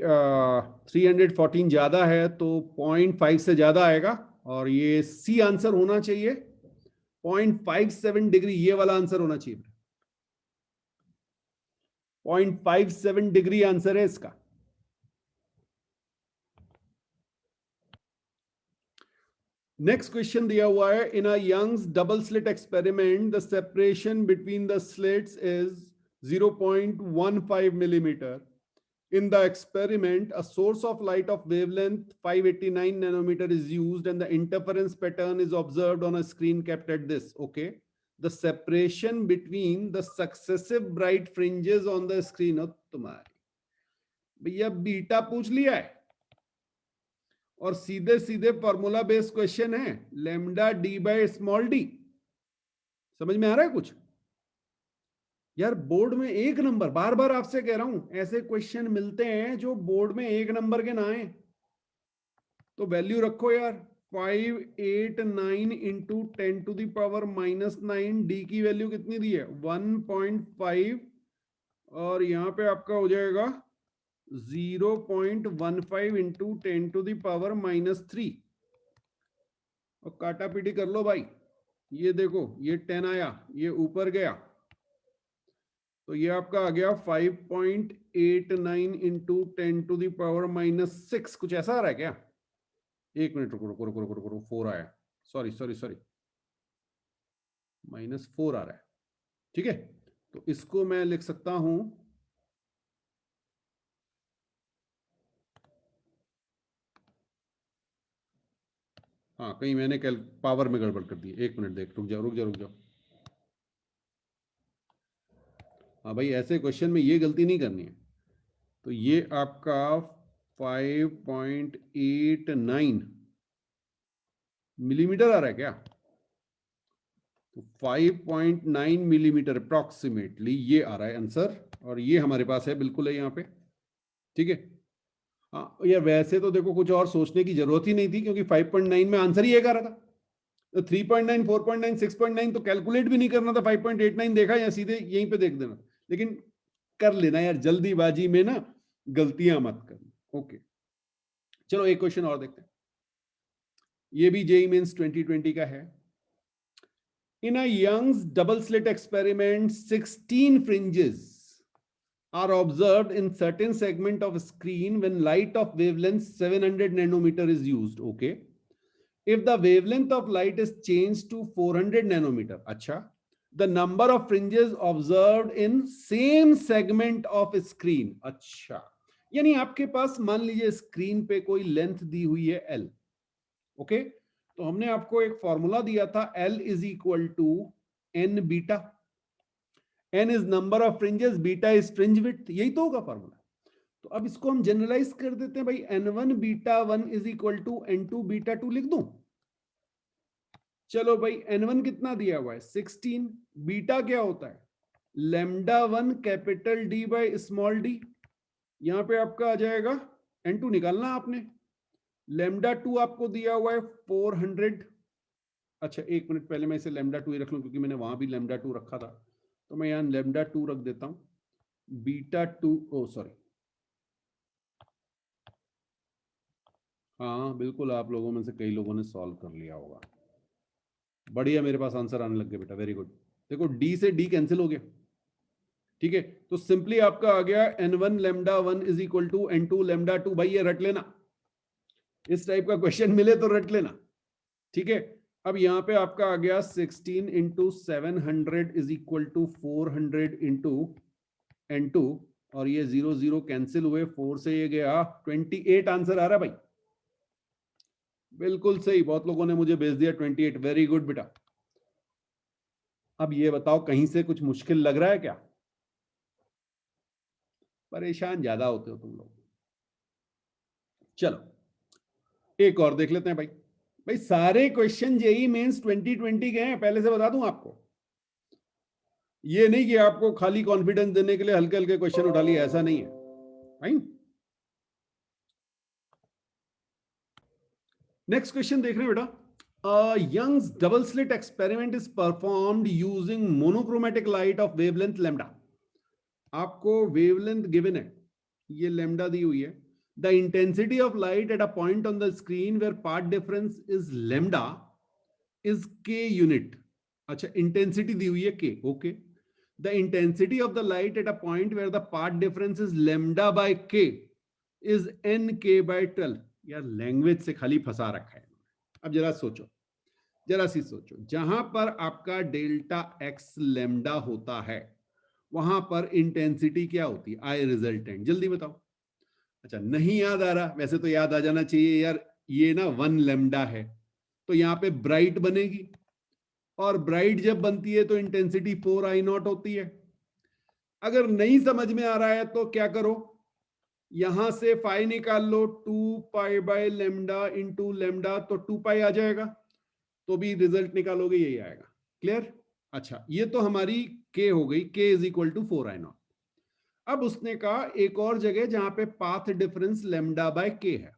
Speaker 1: 314 ज्यादा है, तो 0.5 से ज्यादा आएगा, और ये सी आंसर होना चाहिए. 0.57 डिग्री ये वाला आंसर होना चाहिए. 0.57 डिग्री आंसर है इसका. नेक्स्ट क्वेश्चन दिया हुआ है, in a Young's double slit experiment the separation between the slits is 0.15 millimeter. In the experiment, a source of light of wavelength 589 nanometer is used and the interference pattern is observed on a screen kept at this. Okay. The separation between the successive bright fringes on the screen. तुम्हारी भैया beta पूछ लिया है, और सीधे सीधे formula based question है, lambda D by small D. समझ में आ रहा है कुछ यार? बोर्ड में एक नंबर, बार बार आपसे कह रहा हूं, ऐसे क्वेश्चन मिलते हैं जो बोर्ड में एक नंबर के ना आए, तो वैल्यू रखो यार. 589 into 10 to the power -9, d की वैल्यू कितनी दी है, 1.5, और यहां पे आपका हो जाएगा 0.15 इंटू 10 टू द पावर -3, और काटा पीटी कर लो भाई. ये देखो, ये 10 आया, ये ऊपर गया, तो ये आपका आ गया 5.89 इंटू 10 टू द पावर -6, कुछ ऐसा आ रहा है क्या? एक मिनट रुको रुको रुको रुको रुको, 4 आया, सॉरी सॉरी सॉरी, -4 आ रहा है. ठीक है, तो इसको मैं लिख सकता हूं, हाँ कहीं मैंने पावर में गड़बड़ कर दी. एक मिनट देख, रुक जाओ रुक जाओ रुक जाओ. हाँ भाई, ऐसे क्वेश्चन में ये गलती नहीं करनी है. तो ये आपका 5.89 मिलीमीटर आ रहा है क्या? तो 5.9 मिलीमीटर अप्रोक्सीमेटली ये आ रहा है आंसर, और ये हमारे पास है, बिल्कुल है यहाँ पे. ठीक है, हाँ यार वैसे तो देखो कुछ और सोचने की जरूरत ही नहीं थी, क्योंकि 5.9 में आंसर ही एक आ रहा था. तो 3.9, 4.9, 6.9 तो कैलकुलेट भी नहीं करना था, 5.89 देखा या सीधे यहीं पे देख देना. लेकिन कर लेना यार, जल्दीबाजी में ना गलतियां मत करना. ओके, चलो एक क्वेश्चन और देखते हैं, ये भी जेईई मेंस 2020 का है। In a Young's double slit experiment, 16 fringes are observed in certain segment of screen when light of wavelength 700 nanometer is used. Okay. If the wavelength of light is changed to 400 nanometer, अच्छा, the number of fringes observed in same segment of screen, अच्छा, यानी आपके पास मान लीजिए screen पे कोई length दी हुई है L, ओके, तो हमने आपको एक फॉर्मूला दिया था L is equal to N beta, N is number of fringes, beta is fringe width, यही तो होगा फॉर्मूला। तो अब इसको हम जनरलाइज कर देते हैं भाई, N1 beta 1 is equal to N2 beta 2 लिख दूं। चलो भाई N1 कितना दिया हुआ है 16, बीटा क्या होता है lambda 1 capital D by small D, यहां पे आपका आ जाएगा N2 निकालना आपने, लैम्डा 2 आपको दिया हुआ है 400। अच्छा एक मिनट, पहले मैं इसे लैम्डा 2 ही रख लूं क्योंकि मैंने वहां भी लैम्डा 2 रखा था, तो मैं यहां लैम्डा 2 रख देता हूं, बीटा 2, ओ सॉरी, हाँ बिल्कुल आप लोगों में से कई लोगों ने सॉल्व कर लिया होगा, बढ़िया, मेरे पास आंसर आने लग गया बेटा, वेरी गुड। देखो डी से डी कैंसिल हो गया, ठीक है, तो सिंपली आपका आ गया N1 lambda 1 is equal to N2 lambda 2, भाई ये रट लेना, इस टाइप का क्वेश्चन मिले तो रट लेना, ठीक है। अब यहां पे आपका आ गया 16 into 700 is equal to 400 into N2, और ये 0 0 कैंसिल हुए, 4 से ये गया 28 आंसर आ रहा है भाई, बिल्कुल सही, बहुत लोगों ने मुझे भेज दिया 28, वेरी गुड बेटा। अब ये बताओ कहीं से कुछ मुश्किल लग रहा है क्या? परेशान ज्यादा होते हो तुम लोग। चलो एक और देख लेते हैं भाई, भाई सारे क्वेश्चन जेईई मेंस 2020 के हैं, पहले से बता दूं आपको, ये नहीं कि आपको खाली कॉन्फिडेंस देने के लिए हल्के हल्के क्वेश्चन उठा लिए, ऐसा नहीं है भाई। नेक्स्ट क्वेश्चन देख रहे हैं बेटा, Young's double slit experiment is performed using monochromatic light of wavelength lambda। आपको वेवलेंथ गिवन है, ये लैम्डा दी हुई है, the intensity of light at a point on the screen where path difference is lambda is K unit. अच्छा intensity दी हुई है K, okay, the intensity of the light at a point where the path difference is lambda by K is N K by 12। यार language से खाली फंसा रखा है। अब जरा सोचो, जरा सी सोचो, जहां पर आपका डेल्टा एक्स लैम्डा होता है वहां पर इंटेंसिटी क्या होती है, आई रिजल्टेंट, जल्दी बताओ। अच्छा नहीं याद आ रहा, वैसे तो याद आ जाना चाहिए यार, ये ना 1 लैम्डा है, तो यहाँ पे ब्राइट बनेगी, और ब्राइट जब बनती है तो इंटेंसिटी 4 आई नॉट होती है। अगर नहीं समझ में आ रहा है तो क्या करो, यहां से फाई निकाल लो, 2 pi by lambda into lambda, तो 2 पाई आ जाएगा, तो भी रिजल्ट निकालोगे यही आएगा, क्लियर। अच्छा ये तो हमारी के हो गई, K is equal to 4 I naught. अब उसने कहा एक और जगह जहां पे पाथ डिफरेंस लैम्डा बाय के है,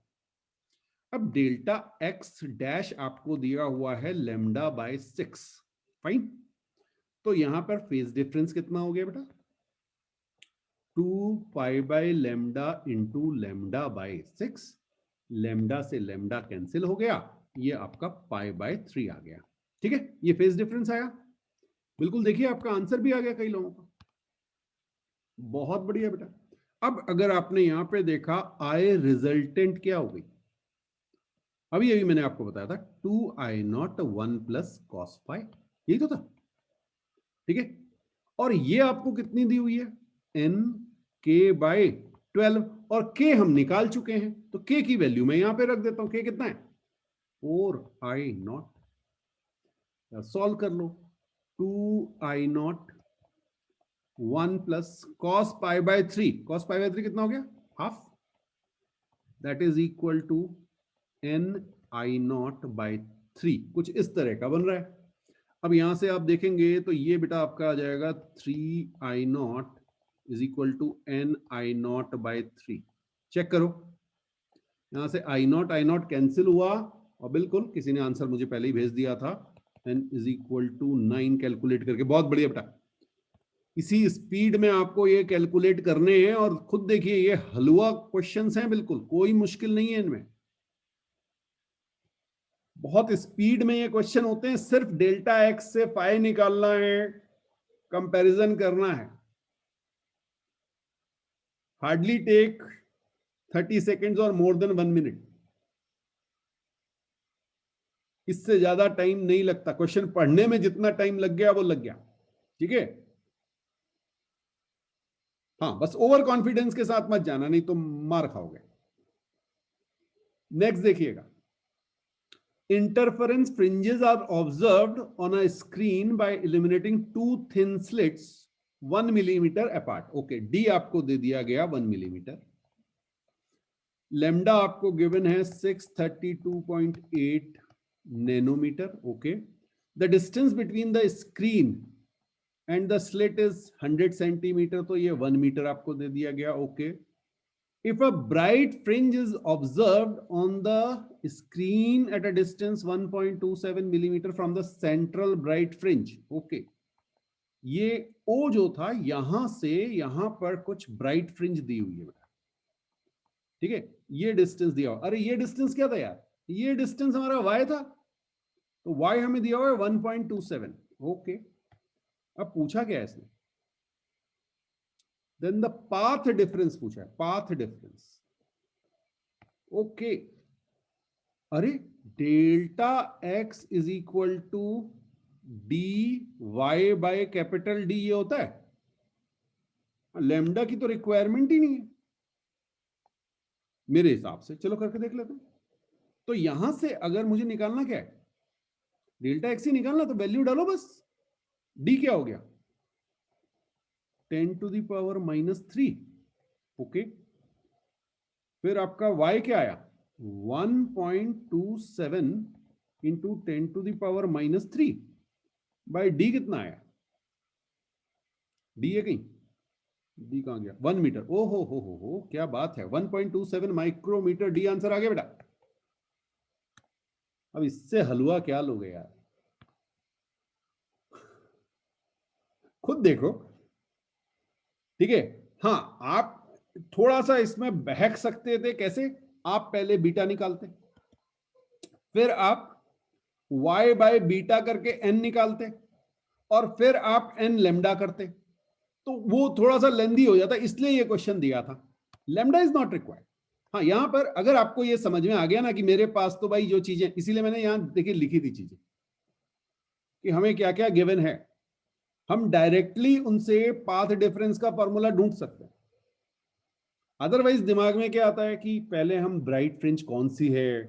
Speaker 1: अब डेल्टा एक्स डैश आपको दिया हुआ है लैम्डा बाय 6, फाइन, तो यहां पर फेज डिफरेंस कितना हो गया बेटा, 2 pi by lambda into lambda by 6, lambda से लैम्डा कैंसिल हो गया, ये आपका पाई बाय 3 आ गया, ठीक है, ये फेज डिफरेंस आया, बिल्कुल देखिए आपका आंसर भी आ गया कई लोगों का, बहुत बढ़िया बेटा। अब अगर आपने यहां पे देखा आई रिजल्टेंट क्या हो गई, अभी अभी मैंने आपको बताया था 2 I naught 1 plus cos phi, यही तो था, ठीक है, और ये आपको कितनी दी हुई है एन के बाय 12, और के हम निकाल चुके हैं, तो के की वैल्यू मैं यहां पे रख देता हूं, के कितना है 4 आई नॉट, सॉल्व कर लो, 2 I naught 1 plus cos pi by 3, cos pi by 3 कितना हो गया half, that is equal to n I naught by 3, कुछ इस तरह का बन रहा है। अब यहां से आप देखेंगे तो ये बेटा आपका आ जाएगा 3 I naught is equal to n I naught by 3, check करो, यहां से आई नॉट कैंसिल हुआ, और बिल्कुल किसी ने आंसर मुझे पहले ही भेज दिया था, N is equal to 9 calculate करके, बहुत बढ़िया बेटा, इसी स्पीड में आपको ये कैलकुलेट करने हैं, और खुद देखिए ये हलवा क्वेश्चंस हैं, बिल्कुल कोई मुश्किल नहीं है इनमें, बहुत स्पीड में ये क्वेश्चन होते हैं, सिर्फ डेल्टा एक्स से फाई निकालना है, कंपैरिजन करना है। हार्डली टेक 30 सेकेंड्स और मोर देन 1 मिनट, इससे ज्यादा टाइम नहीं लगता। क्वेश्चन पढ़ने में जितना टाइम लग गया वो लग गया, ठीक है। हाँ, बस ओवर कॉन्फिडेंस के साथ मत जाना, नहीं तो मार खाओगे। नेक्स्ट देखिएगा, interference fringes are observed on a screen by eliminating two thin slits 1 millimeter apart. Okay, D आपको दे दिया गया 1 millimeter. लैम्डा आपको गिवन है 632.8 nanometer. Okay, the distance between the screen and the slit is 100 centimeter, तो ये 1 meter आपको दे दिया गया. Okay, if a bright fringe is observed on the screen at a distance 1.27 millimeter from the central bright fringe, okay, ये O जो था यहां से यहां पर कुछ ब्राइट फ्रिंज दी हुई है बेटा, ठीक है। ये डिस्टेंस दिया हुआ, अरे ये डिस्टेंस क्या था यार, ये डिस्टेंस हमारा y था, तो y हमें दिया हुआ है 1.27. ओके, अब पूछा क्या है इसने, देन द पाथ डिफरेंस पूछा है, पाथ डिफरेंस. ओके, अरे delta x is equal to D Y by capital D, ये होता है। लैम्डा की तो रिक्वायरमेंट ही नहीं है मेरे हिसाब से, चलो करके देख लेते हैं। तो यहां से अगर मुझे निकालना क्या है, डेल्टा एक्स ही निकालना, तो वैल्यू डालो बस। डी क्या हो गया, 10 to the power -3. ओके, फिर आपका y क्या आया, 1.27 into 10 to the power -3 by D कितना आया, डी है कहीं, डी कहां गया, 1 मीटर. ओ हो, क्या बात है, 1.27 माइक्रोमीटर, डी आंसर आ गया बेटा. अब इससे हलवा क्या लोगे यार, खुद देखो, ठीक है। हाँ, आप थोड़ा सा इसमें बहक सकते थे, कैसे, आप पहले बीटा निकालते, फिर आप y बाय बीटा करके n निकालते, और फिर आप n लैम्डा करते, तो वो थोड़ा सा लेंदी हो जाता, इसलिए ये क्वेश्चन दिया था. Lambda is not required. हाँ, यहां पर अगर आपको ये समझ में आ गया ना कि मेरे पास तो भाई जो चीजें, इसीलिए मैंने यहां देखिए लिखी थी चीजें कि हमें क्या क्या गिवन है, हम डायरेक्टली उनसे पाथ डिफरेंस का फॉर्मूला ढूंढ सकते हैं. अदरवाइज दिमाग में क्या आता है कि पहले हम ब्राइट फ्रिंज कौन सी है,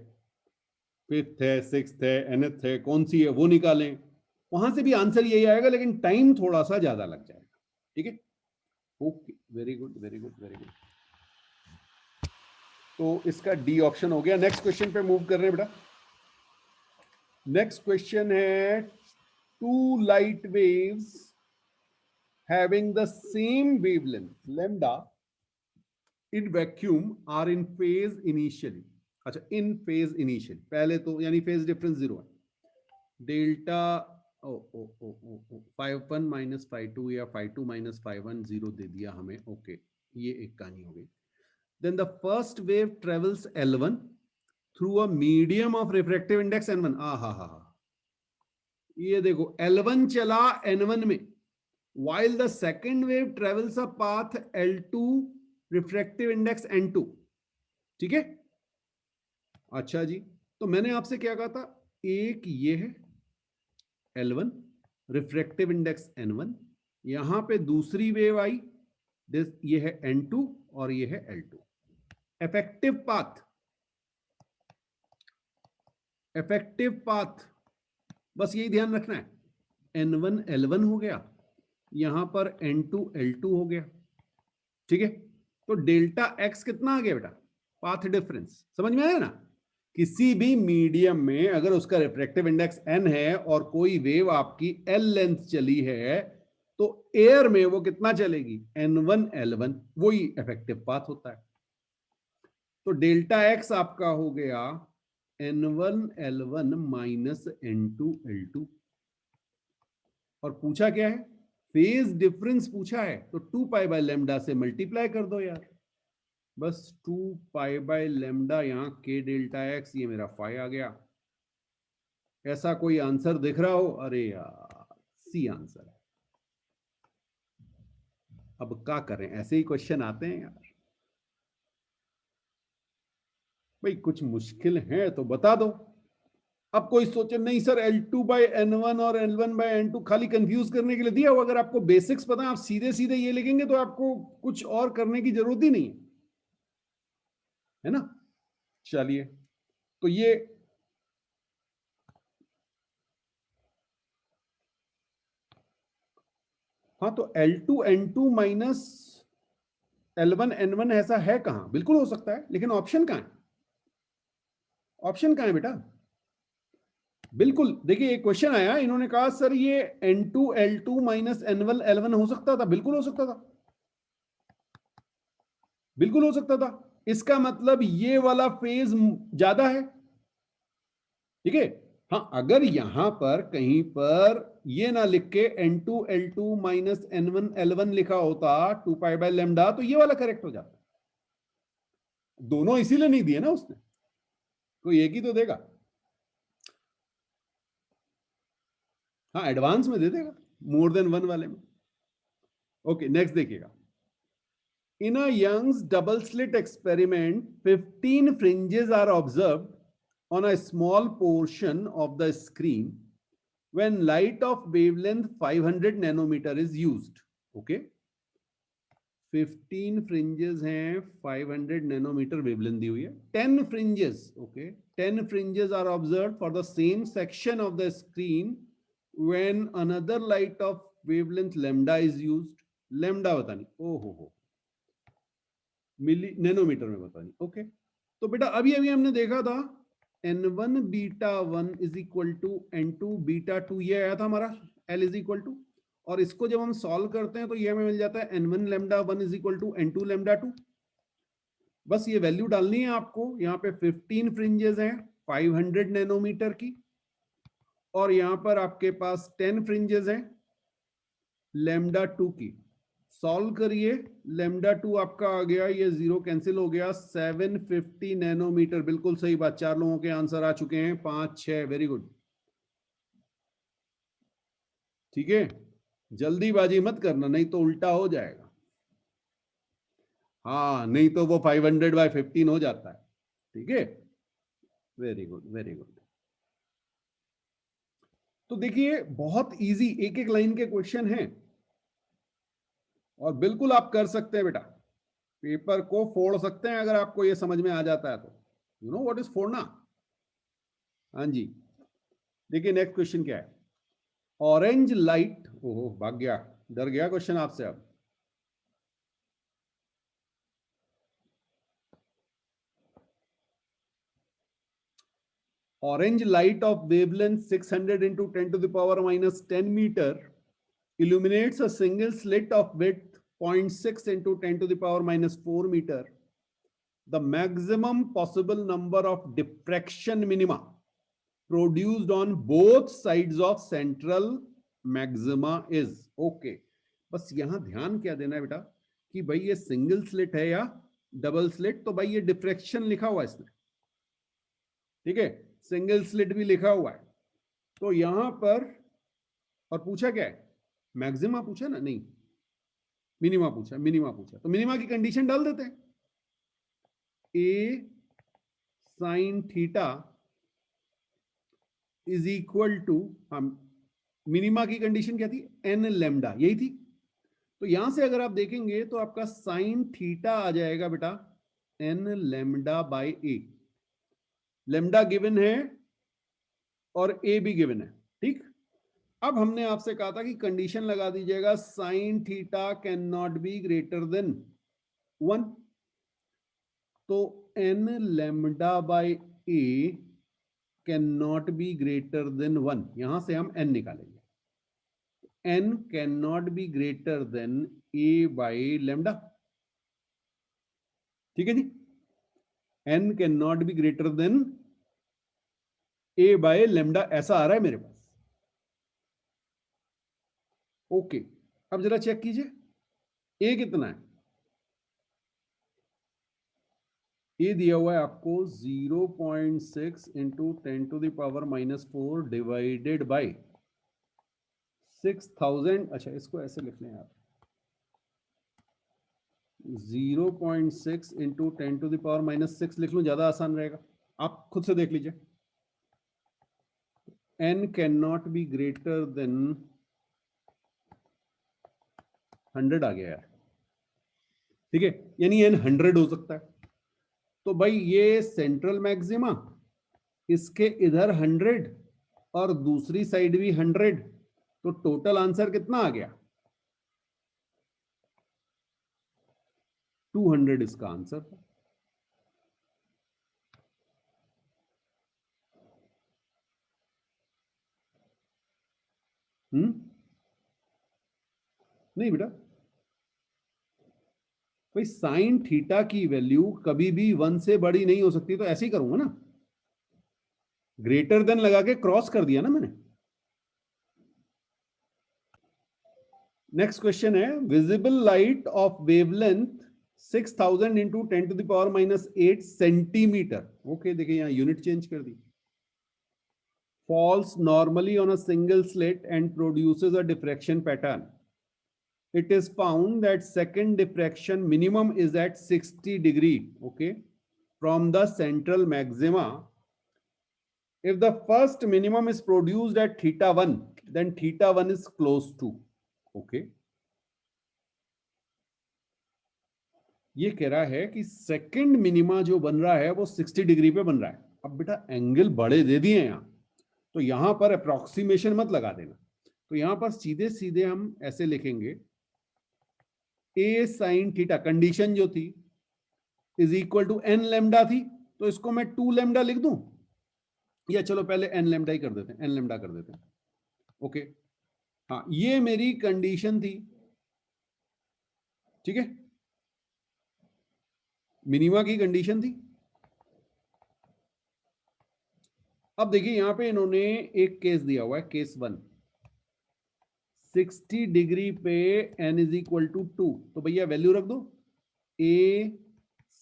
Speaker 1: फिफ्थ है, सिक्स्थ है, एनथ है, कौन सी है वो निकालें, वहां से भी आंसर यही आएगा, लेकिन टाइम थोड़ा सा ज्यादा लग जाएगा, ठीक है. Okay, very good very good very good. तो इसका डी ऑप्शन हो गया. नेक्स्ट क्वेश्चन पे मूव कर रहे हैं बेटा. नेक्स्ट क्वेश्चन है, two light waves having the same wavelength lambda in vacuum are in phase initially. अच्छा, इन फेज इनिशियल, पहले तो यानी फेज डिफरेंस 0 है. डेल्टा φ1 माइनस φ2 या φ2 माइनस φ1 0 दे दिया हमें. ओके, ये एक कहानी हो गई. Then the first wave travels L1 through a medium of refractive index N1. हा, ये देखो L1 चला N1 में, while the second wave travels a path L2 refractive index N2. ठीक है, अच्छा जी. तो मैंने आपसे क्या कहा था, एक ये है L1 रिफ्रैक्टिव इंडेक्स N1, यहां पे दूसरी वेव आई, ये है N2 और ये है L2. इफेक्टिव पाथ बस यही ध्यान रखना है, N1 L1 हो गया, यहां पर N2 L2 हो गया, ठीक है. तो डेल्टा एक्स कितना आ गया बेटा, पाथ डिफरेंस. समझ में आया ना, किसी भी मीडियम में अगर उसका रिफ्रैक्टिव इंडेक्स n है और कोई वेव आपकी l लेंथ चली है, तो एयर में वो कितना चलेगी, N1 L1, वही इफेक्टिव पाथ होता है. तो डेल्टा एक्स आपका हो गया N1 L1 minus N2 L2. और पूछा क्या है, फेज डिफरेंस पूछा है, तो 2 पाई बाय लैम्डा से मल्टीप्लाई कर दो यार, बस 2 पाई बाय लैम्डा, यहां के डेल्टा एक्स, ये मेरा फाई आ गया. ऐसा कोई आंसर दिख रहा हो? अरे यार, सी आंसर है। अब क्या करें, ऐसे ही क्वेश्चन आते हैं यार। भाई कुछ मुश्किल है तो बता दो। अब कोई सोचे नहीं सर L2/N1 और L1/N2 खाली कंफ्यूज करने के लिए दिया हो। अगर आपको बेसिक्स पता है, आप सीधे सीधे ये लिखेंगे तो आपको कुछ और करने की जरूरत ही नहीं है ना। चलिए, तो ये हाँ, तो L2/N2 माइनस L1/N1 ऐसा है कहां? बिल्कुल हो सकता है, लेकिन ऑप्शन कहां है? ऑप्शन कहां है बेटा? बिल्कुल, देखिए एक क्वेश्चन आया, इन्होंने कहा सर ये N2L2 माइनस N1L1 हो सकता था। बिल्कुल हो सकता था, बिल्कुल हो सकता था। इसका मतलब ये वाला फेज ज्यादा है, ठीक है। हाँ, अगर यहां पर कहीं पर ये ना लिख के N2L2 माइनस N1L1 लिखा होता 2π/λ, तो ये वाला करेक्ट हो जाता। दोनों इसीलिए नहीं दिए ना उसने, कोई एक ही तो देगा। हाँ, एडवांस में दे देगा, मोर देन वन वाले में। ओके, नेक्स्ट देखिएगा। In a Young's double slit experiment, 15 fringes are observed on a small portion of the screen when light of wavelength 500 nanometer is used. Okay, 15 fringes हैं, 500 nanometer wavelength दी हुई है। 10 fringes, okay, 10 fringes are observed for the same section of the screen when another light of wavelength lambda is used. lambda बतानी, ओ हो, मिली nanometre में बतानी। Okay, तो बेटा अभी अभी हमने देखा था N1 beta 1 is equal to N2 beta 2, ये आया था हमारा L इज इक्वल टू, और इसको जब हम सॉल्व करते हैं तो ये हमें मिल जाता है N1 lambda 1 is equal to N2 lambda 2। बस ये वैल्यू डालनी है आपको। यहाँ पे 15 फ्रिंजेस हैं 500 नैनोमीटर की, और यहाँ पर आपके पास 10 फ्रिंजेस हैं लैम्डा 2 की। सॉल्व करिए, लेमडा 2 आपका आ गया, ये जीरो कैंसिल हो गया, 750 नैनोमीटर। बिल्कुल सही बात, 4 लोगों के आंसर आ चुके हैं, 5 6, वेरी गुड। ठीक है, जल्दीबाजी मत करना, नहीं तो उल्टा हो जाएगा। हाँ, नहीं तो वो 500/15 हो जाता है। ठीक है, वेरी गुड, वेरी गुड। तो देखिए बहुत इजी एक एक लाइन के क्वेश्चन हैं, और बिल्कुल आप कर सकते हैं बेटा, पेपर को फोड़ सकते हैं अगर आपको ये समझ में आ जाता है तो। यू नो व्हाट इज फोड़ना? हाँ जी, देखिए नेक्स्ट क्वेश्चन क्या है। ऑरेंज लाइट, ओहो भाग गया, डर गया क्वेश्चन आपसे। अब orange light of wavelength 600 into 10 to the power minus 10 meter illuminates a single slit of width 0.6 into 10 to the power minus 4 meter. The maximum possible number of diffraction minima produced on both sides of central maxima is. Okay, बस यहां ध्यान क्या देना है बेटा कि भाई ये सिंगल स्लिट है या डबल स्लिट, तो भाई ये डिफ्रैक्शन लिखा हुआ है इसमें, ठीक है, सिंगल स्लिट भी लिखा हुआ है। तो यहां पर, और पूछा क्या है, मैक्सिमा पूछा ना, नहीं मिनिमा पूछा, मिनिमा पूछा, तो मिनिमा की कंडीशन डाल देते हैं। A sine theta is equal to, हम मिनिमा की कंडीशन क्या थी, एन लेमडा, यही थी। तो यहां से अगर आप देखेंगे तो आपका साइन थीटा आ जाएगा बेटा N lambda by A. Lambda given है और ए भी गिवन है, ठीक। अब हमने आपसे कहा था कि कंडीशन लगा दीजिएगा, sine theta can not be greater than 1, तो n lambda by a can not be greater than 1। यहां से हम एन निकालेंगे, n can not be greater than a by lambda, ठीक है जी। N can not be greater than a by lambda, ऐसा आ रहा है मेरे पास। ओके, अब जरा चेक कीजिए ए कितना है। ये दिया हुआ है आपको 0.6 इंटू 10⁻⁻⁴ डिवाइडेड बाई 6000। अच्छा, इसको ऐसे लिख लें आप, 0.6 इंटू 10⁻⁻⁶ लिख लूं, ज्यादा आसान रहेगा। आप खुद से देख लीजिए, n can not be greater then 100 आ गया यार, ठीक है, यानी n 100 हो सकता है। तो भाई ये सेंट्रल मैक्सिमा, इसके इधर 100 और दूसरी साइड भी 100, तो टोटल आंसर कितना आ गया? 200 इसका आंसर। नहीं बेटा, भाई साइन थीटा की वैल्यू कभी भी 1 से बड़ी नहीं हो सकती, तो ऐसे ही करूंगा ना, ग्रेटर देन लगा के क्रॉस कर दिया ना मैंने। नेक्स्ट क्वेश्चन है, visible light of wavelength 6000 into 10⁻⁻8 centimetre. Okay, देखिए यहां यूनिट चेंज कर दी। falls normally on a single slit and produces a diffraction pattern. It is found that second diffraction minimum is at 60 degree, okay, from the central maxima. If the first minimum is produced at θ1, then θ1 is close to, okay. ये कह रहा है कि second minima जो बन रहा है वो 60 डिग्री पे बन रहा है। अब बेटा एंगल बड़े दे दिए यहां, तो यहां पर अप्रोक्सीमेशन मत लगा देना, तो यहां पर सीधे सीधे हम ऐसे लिखेंगे, ए साइन थीटा कंडीशन जो थी is equal to N lambda थी, तो इसको मैं 2 लेमडा लिख दूं, या चलो पहले एन लेमडा ही कर देते हैं, एन लेमडा कर देते हैं, ओके। हाँ, ये मेरी कंडीशन थी, ठीक है, मिनिमा की कंडीशन थी। अब देखिए यहां पे इन्होंने एक केस दिया हुआ है, केस 1, 60 डिग्री पे n इज इक्वल टू 2, तो भैया वैल्यू रख दो, a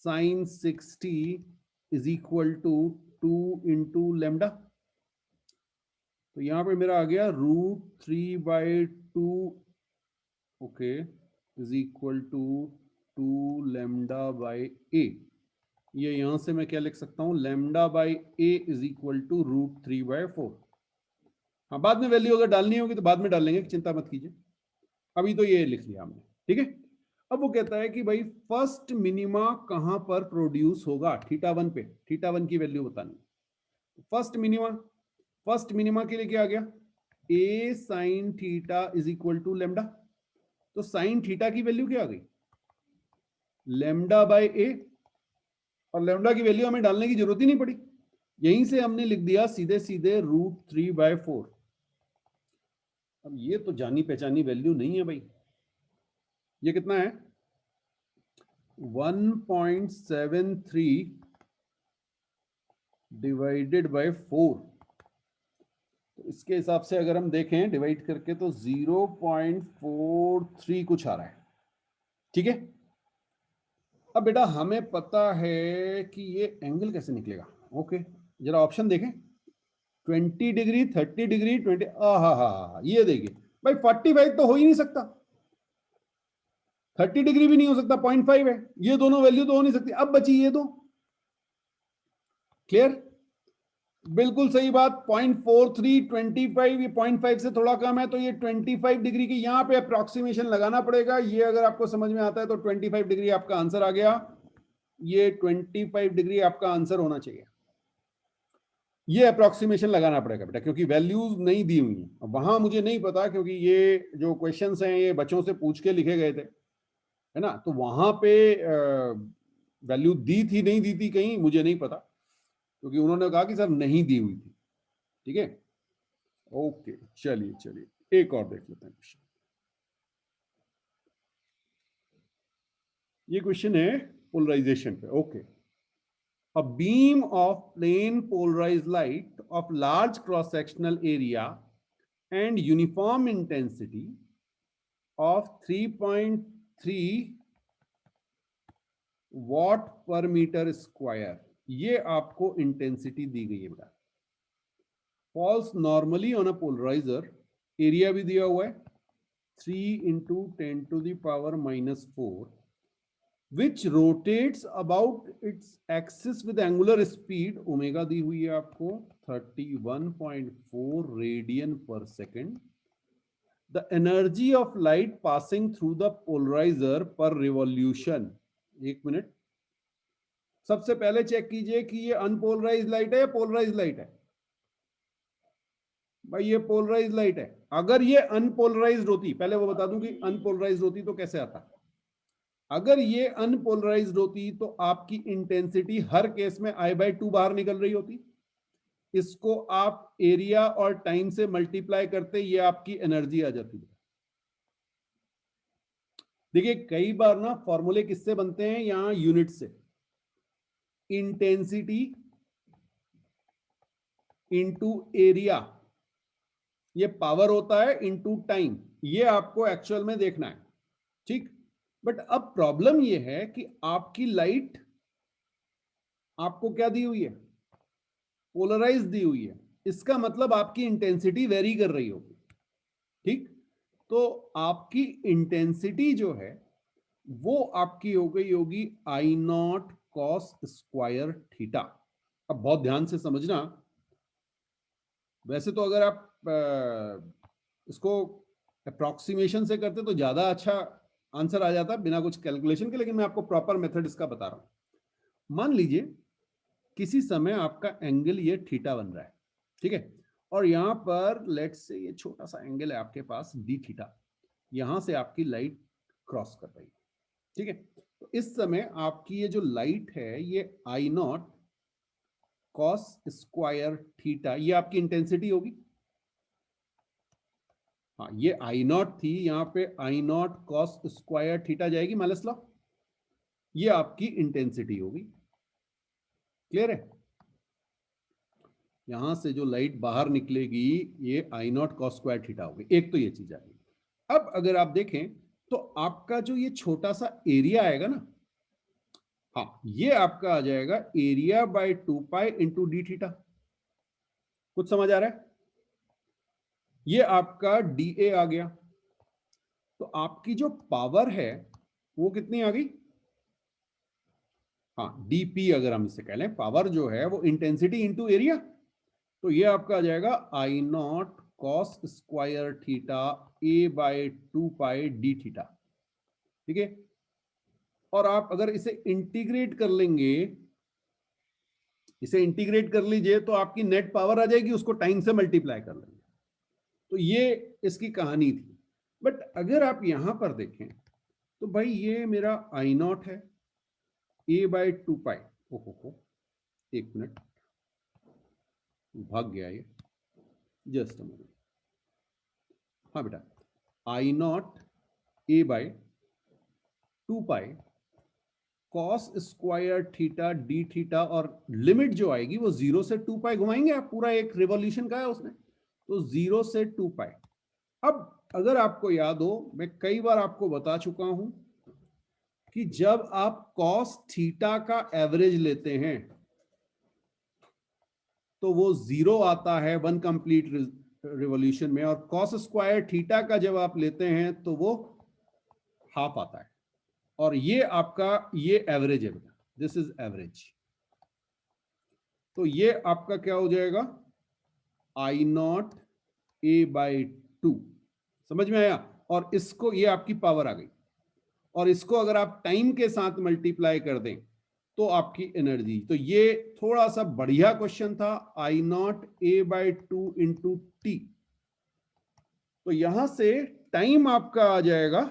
Speaker 1: sine 60 is equal to 2 into lambda, तो यहां पे मेरा आ गया √3/2, okay, is equal to 2 lambda by a. ये यहां से मैं क्या लिख सकता हूं, lambda by a is equal to √3/4। हाँ, बाद में वैल्यू अगर डालनी होगी तो बाद में डाल लेंगे, चिंता मत कीजिए, अभी तो ये लिख लिया हमने, ठीक है। अब वो कहता है कि भाई फर्स्ट मिनिमा कहां पर प्रोड्यूस होगा, θ1 पे, θ1 की वैल्यू बतानी। फर्स्ट मिनिमा के लिए क्या आ गया, a sine theta is equal to lambda, तो साइन थीटा की वैल्यू क्या आ गई, लेमडा बाय ए, और लेमडा की वैल्यू हमें डालने की जरूरत ही नहीं पड़ी, यहीं से हमने लिख दिया सीधे सीधे √3/4। अब ये तो जानी पहचानी वैल्यू नहीं है भाई, ये कितना है 1.73 डिवाइडेड बाय 4, तो इसके हिसाब से अगर हम देखें डिवाइड करके तो 0.43 कुछ आ रहा है, ठीक है। अब बेटा हमें पता है कि ये एंगल कैसे निकलेगा, ओके, जरा ऑप्शन देखें, 20 डिग्री, 30 डिग्री, 20, हा, ये देखिए भाई 45 तो हो ही नहीं सकता, 30 डिग्री भी नहीं हो सकता, 0.5 है, ये दोनों वैल्यू तो हो नहीं सकती। अब बची ये दो, क्लियर, बिल्कुल सही बात, 0.43, 25, ये 0.5 से थोड़ा कम है, तो ये 25 डिग्री की यहां पे अप्रोक्सीमेशन लगाना पड़ेगा। ये अगर आपको समझ में आता है तो 25 डिग्री आपका आंसर आ गया, ये 25 डिग्री आपका आंसर होना चाहिए। ये अप्रोक्सीमेशन लगाना पड़ेगा बेटा, क्योंकि वैल्यूज नहीं दी हुई है वहां, मुझे नहीं पता, क्योंकि ये जो क्वेश्चंस हैं ये बच्चों से पूछ के लिखे गए थे, है ना, तो वहां पे वैल्यू दी थी नहीं दी थी कहीं मुझे नहीं पता, क्योंकि उन्होंने कहा कि सर नहीं दी हुई थी, ठीक है। ओके, चलिए चलिए एक और देख लेते हैं क्वेश्चन। ये क्वेश्चन है पोलराइजेशन पे, okay. A beam of plane polarized light of large cross-sectional area and uniform intensity of 3.3 watt per metre square, ये आपको इंटेंसिटी दी गई है बेटा। Falls normally on a polariser, area भी दिया हुआ है 3 into 10 to the power minus 4, which rotates about its axis with angular speed, omega दी हुई है आपको 31.4 रेडियन पर second. The energy of light passing through the polarizer per revolution, एक मिनट, सबसे पहले चेक कीजिए कि ये अनपोलराइज लाइट है या पोलराइज लाइट है। भाई ये पोलराइज लाइट है। अगर ये अनपोलराइज्ड होती, पहले वो बता दूं कि अनपोलराइज्ड होती तो कैसे आता। अगर ये अनपोलराइज्ड होती तो आपकी इंटेंसिटी हर केस में I/2 बाहर निकल रही होती। इसको आप एरिया और टाइम से मल्टीप्लाई करते, ये आपकी एनर्जी आ जाती है। देखिए कई बार ना फॉर्मूले किससे बनते हैं, यहां यूनिट से। इंटेंसिटी इंटू एरिया, ये पावर होता है, इंटू टाइम, ये आपको एक्चुअल में देखना है, ठीक। बट अब प्रॉब्लम ये है कि आपकी लाइट आपको क्या दी हुई है, पोलराइज दी हुई है। इसका मतलब आपकी इंटेंसिटी वेरी कर रही होगी, ठीक। तो आपकी इंटेंसिटी जो है वो आपकी हो गई होगी आई नॉट कॉस स्क्वायर थीटा। अब बहुत ध्यान से समझना, वैसे तो अगर आप इसको अप्रोक्सीमेशन से करते तो ज्यादा अच्छा आंसर आ जाता बिना कुछ कैलकुलेशन के, लेकिन मैं आपको प्रॉपर मेथड इसका बता रहा हूं। मान लीजिए किसी समय आपका एंगल ये थीटा बन रहा है, ठीक है, और यहां पर लेट्स से ये छोटा सा एंगल है आपके पास डी थीटा, यहां से आपकी लाइट क्रॉस कर रही है, ठीक है। तो इस समय आपकी ये जो लाइट है ये आई नॉट कॉस स्क्वायर थीटा, ये आपकी इंटेंसिटी होगी। हाँ ये आई नॉट थी, यहां पे आई नॉट कॉस स्क्वायर थीटा जाएगी माइनस लॉ, ये आपकी इंटेंसिटी होगी। क्लियर है। यहां से जो लाइट बाहर निकलेगी ये आई नॉट कॉस स्क्वायर थीटा होगी। एक तो ये चीज आ गई। अब अगर आप देखें तो आपका जो ये छोटा सा एरिया आएगा ना, हाँ ये आपका आ जाएगा area bye 2 pi into D theta. कुछ समझ आ रहा है। ये आपका डी ए आ गया। तो आपकी जो पावर है वो कितनी आ गई, हाँ डीपी, अगर हम इसे कह लें पावर जो है वो इंटेंसिटी इंटू एरिया, तो ये आपका आ जाएगा I naught cos square theta a by 2 pi d theta, ठीक है। और आप अगर इसे इंटीग्रेट कर लेंगे, इसे इंटीग्रेट कर लीजिए तो आपकी नेट पावर आ जाएगी, उसको टाइम से मल्टीप्लाई कर लेंगे। तो ये इसकी कहानी थी। बट अगर आप यहां पर देखें तो भाई ये मेरा आई नॉट है ए बाय 2 पाई, ओहो एक मिनट भाग गया ये, जस्ट अ मिनट। हाँ बेटा, I naught a by 2 pi cos square theta d theta, और लिमिट जो आएगी वो 0 से 2 पाई घुमाएंगे आप, पूरा एक रिवॉल्यूशन का है उसने, तो 0 से 2 पाई। अब अगर आपको याद हो, मैं कई बार आपको बता चुका हूं कि जब आप कॉस थीटा का एवरेज लेते हैं तो वो 0 आता है 1 कंप्लीट रिवॉल्यूशन में, और कॉस स्क्वायर थीटा का जब आप लेते हैं तो वो हाफ आता है। और ये आपका ये एवरेज है बेटा, दिस इज एवरेज। तो ये आपका क्या हो जाएगा आई नॉट ए बाई 2, समझ में आया। और इसको, ये आपकी पावर आ गई, और इसको अगर आप टाइम के साथ मल्टीप्लाई कर दें तो आपकी एनर्जी। तो ये थोड़ा सा बढ़िया क्वेश्चन था, I naught a by 2 into t. तो यहां से टाइम आपका आ जाएगा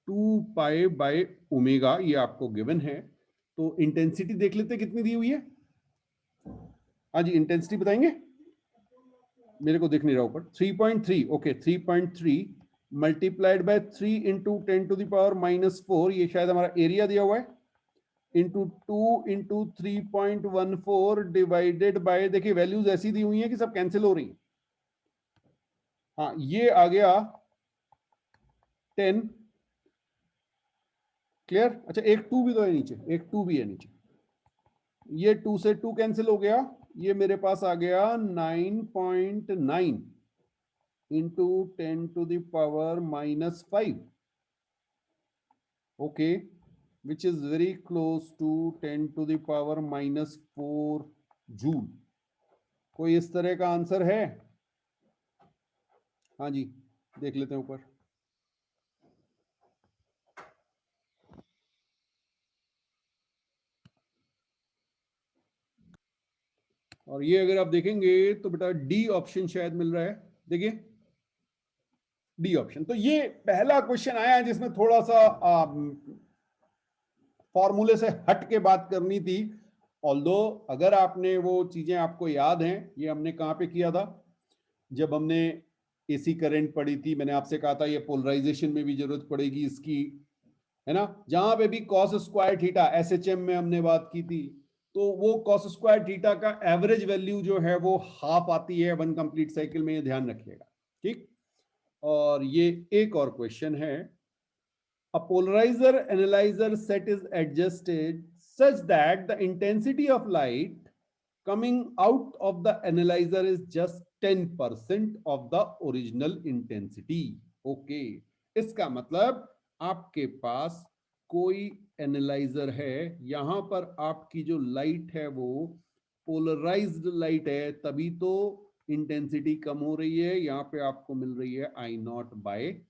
Speaker 1: 2 पाई ओमेगा, ये आपको गिवन है। तो इंटेंसिटी देख लेते कितनी दी हुई है। हाँ जी इंटेंसिटी बताएंगे, मेरे को दिख नहीं रहा ऊपर। 3.3, okay 3.3 multiplied by 3 into 10 to the power minus 4, ये शायद हमारा एरिया दिया हुआ है, इंटू 2 इंटू 3.14 डिवाइडेड बाय, देखिए वैल्यूज ऐसी दी हुई हैं कि सब कैंसिल हो रही हैं। हाँ ये आ गया 10 क्लियर? अच्छा, एक 2 भी तो है नीचे, एक 2 भी है नीचे। ये 2 से 2 कैंसिल हो गया, ये मेरे पास आ गया 9.9 into 10⁻⁻5, okay, which is very close to 10⁻⁻4 joule. कोई इस तरह का आंसर है? हाँ जी, देख लेते हैं ऊपर। और ये अगर आप देखेंगे तो बेटा डी ऑप्शन शायद मिल रहा है, देखिए डी ऑप्शन। तो ये पहला क्वेश्चन आया है जिसमें थोड़ा सा फॉर्मूले से हट के बात करनी थी। ऑल्दो अगर आपने वो चीजें आपको याद हैं, ये हमने कहां पे किया था, जब हमने एसी करंट पढ़ी थी, मैंने आपसे कहा था ये पोलराइजेशन में भी जरूरत पड़ेगी इसकी, है ना, जहां पे भी कॉस स्क्वायर थीटा एसएचएम में हमने बात की थी, तो वो कॉस स्क्वायर थीटा का एवरेज वैल्यू जो है वो हाफ आती है वन कंप्लीट साइकिल में, ये ध्यान रखिएगा, ठीक। और ये एक और क्वेश्चन है, a polarizer analyzer set is adjusted such that the intensity of light coming out of the analyzer is just 10% of the original intensity. Okay, इसका मतलब आपके पास कोई एनालाइजर है, यहां पर आपकी जो लाइट है वो पोलराइज्ड लाइट है, तभी तो इंटेंसिटी कम हो रही है। यहां पे आपको मिल रही है I0/10,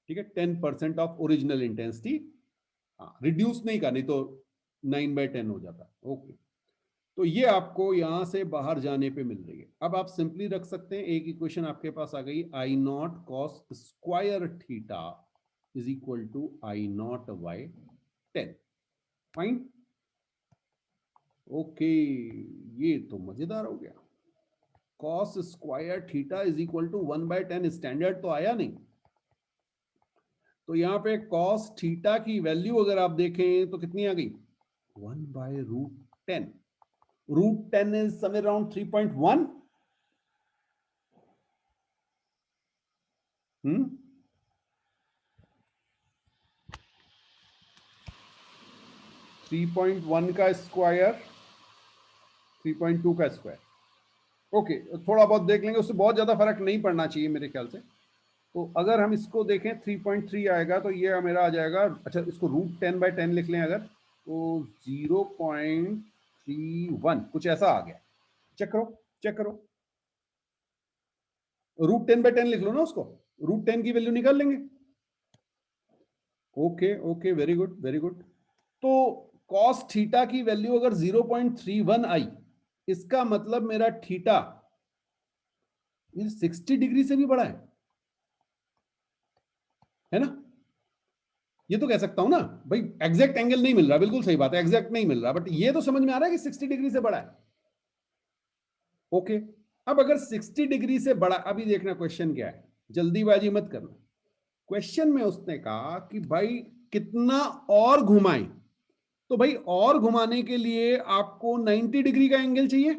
Speaker 1: ठीक है, 10% ऑफ ओरिजिनल इंटेंसिटी। हाँ, रिड्यूस नहीं का, नहीं तो 9/10 हो जाता। ओके, तो ये आपको यहां से बाहर जाने पे मिल रही है। अब आप सिंपली रख सकते हैं, एक इक्वेशन आपके पास आ गई, I0 cos² is equal to I0/10। Fine, okay, ये तो मजेदार हो गया। cos² is equal to 1/10, standard तो आया नहीं। तो यहां पे cos थीटा की वैल्यू अगर आप देखें तो कितनी आ गई, 1/√10। √10 इज समवेयर अराउंड 3.1। 3.1 का स्क्वायर, 3.2 का स्क्वायर। ओके, थोड़ा बहुत देख लेंगे, उससे बहुत ज्यादा फर्क नहीं पड़ना चाहिए मेरे ख्याल से। तो अगर हम इसको देखें 3.3 आएगा तो ये मेरा आ जाएगा, अच्छा इसको √10/10 लिख लें अगर, तो 0.31 कुछ ऐसा आ गया। चेक करो, चेक करो, √10/10 लिख लो ना उसको, √10 की वैल्यू निकाल लेंगे। Okay okay, very good very good. तो cos थीटा की वैल्यू अगर 0.31 आई, इसका मतलब मेरा थीटा 60 डिग्री से भी बड़ा है ना। ये तो कह सकता हूं ना भाई, एग्जैक्ट एंगल नहीं मिल रहा, बिल्कुल सही बात है, एग्जैक्ट नहीं मिल रहा, बट ये तो समझ में आ रहा है कि 60 डिग्री से बड़ा है। ओके, अब अगर 60 डिग्री से बड़ा, अभी देखना क्वेश्चन क्या है, जल्दीबाजी मत करना। क्वेश्चन में उसने कहा कि भाई कितना और घुमाएं, तो भाई और घुमाने के लिए आपको 90 डिग्री का एंगल चाहिए।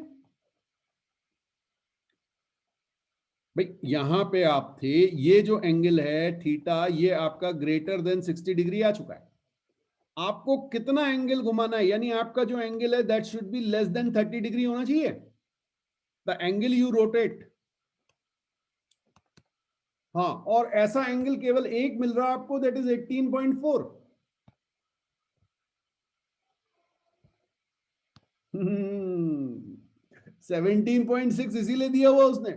Speaker 1: भाई यहां पे आप थे, ये जो एंगल है थीटा, ये आपका ग्रेटर देन 60 डिग्री आ चुका है। आपको कितना एंगल घुमाना है, यानी आपका जो एंगल है that should be less than 30 degree होना चाहिए, द एंगल यू रोटेट। हाँ, और ऐसा एंगल केवल एक मिल रहा है आपको, दैट इज 18.4। 17.6 इसीलिए दिया हुआ उसने,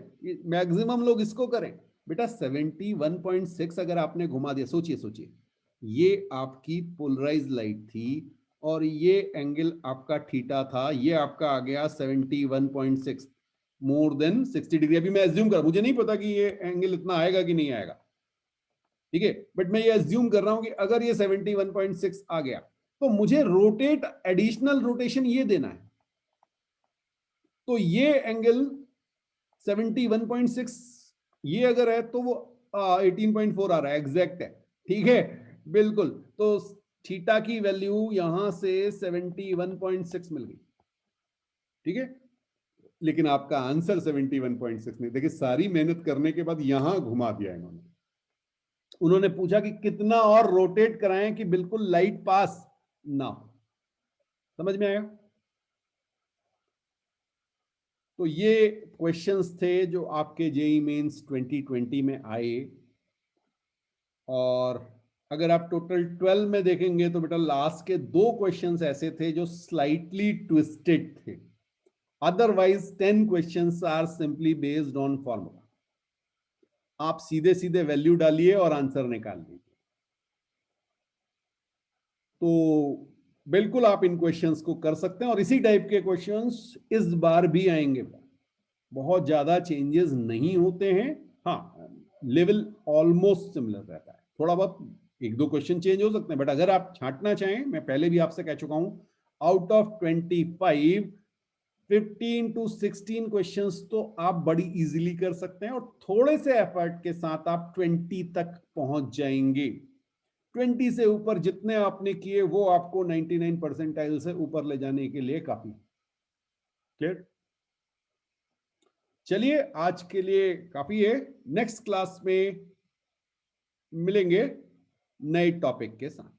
Speaker 1: मैक्सिमम लोग इसको करें। बेटा 71.6 अगर आपने घुमा दिया, सोचिए सोचिए, ये आपकी पोलराइज लाइट थी और ये एंगल आपका थीटा था, ये आपका आ गया 71.6, मोर देन 60 डिग्री। अभी मैं एज्यूम कर, मुझे नहीं पता कि ये एंगल इतना आएगा कि नहीं आएगा, ठीक है, बट मैं ये एज्यूम कर रहा हूं कि अगर ये 71.6 आ गया तो मुझे रोटेट, एडिशनल रोटेशन ये देना है। तो ये एंगल 71.6 ये अगर है तो वो 18.4 आ रहा है, एग्जैक्ट है, ठीक है, बिल्कुल। तो थीटा की वैल्यू यहां से 71.6 मिल गई, ठीक है, लेकिन आपका आंसर 71.6 नहीं। देखिए सारी मेहनत करने के बाद यहां घुमा दिया इन्होंने। उन्होंने पूछा कि कितना और रोटेट कराएं कि बिल्कुल लाइट पास ना हो। समझ में आया? तो ये क्वेश्चंस थे जो आपके जेई मेंस 2020 में आए। और अगर आप टोटल 12 में देखेंगे तो बेटा लास्ट के 2 क्वेश्चंस ऐसे थे जो स्लाइटली ट्विस्टेड थे। Otherwise 10 questions are simply based on formula. आप सीधे सीधे वैल्यू डालिए और आंसर निकाल लीजिए। तो बिल्कुल आप इन क्वेश्चंस को कर सकते हैं और इसी टाइप के क्वेश्चंस इस बार भी आएंगे। बहुत ज्यादा चेंजेस नहीं होते हैं, हाँ लेवल ऑलमोस्ट सिमिलर रहता है, थोड़ा बहुत 1-2 क्वेश्चन चेंज हो सकते हैं, बट अगर आप छांटना चाहें, मैं पहले भी आपसे कह चुका हूं, आउट ऑफ 25 15 to 16 क्वेश्चंस तो आप बड़ी इजीली कर सकते हैं और थोड़े से एफर्ट के साथ आप 20 तक पहुंच जाएंगे। 20 से ऊपर जितने आपने किए वो आपको 99 परसेंटाइल से ऊपर ले जाने के लिए काफी। क्लियर? चलिए आज के लिए काफी है, नेक्स्ट क्लास में मिलेंगे नए टॉपिक के साथ।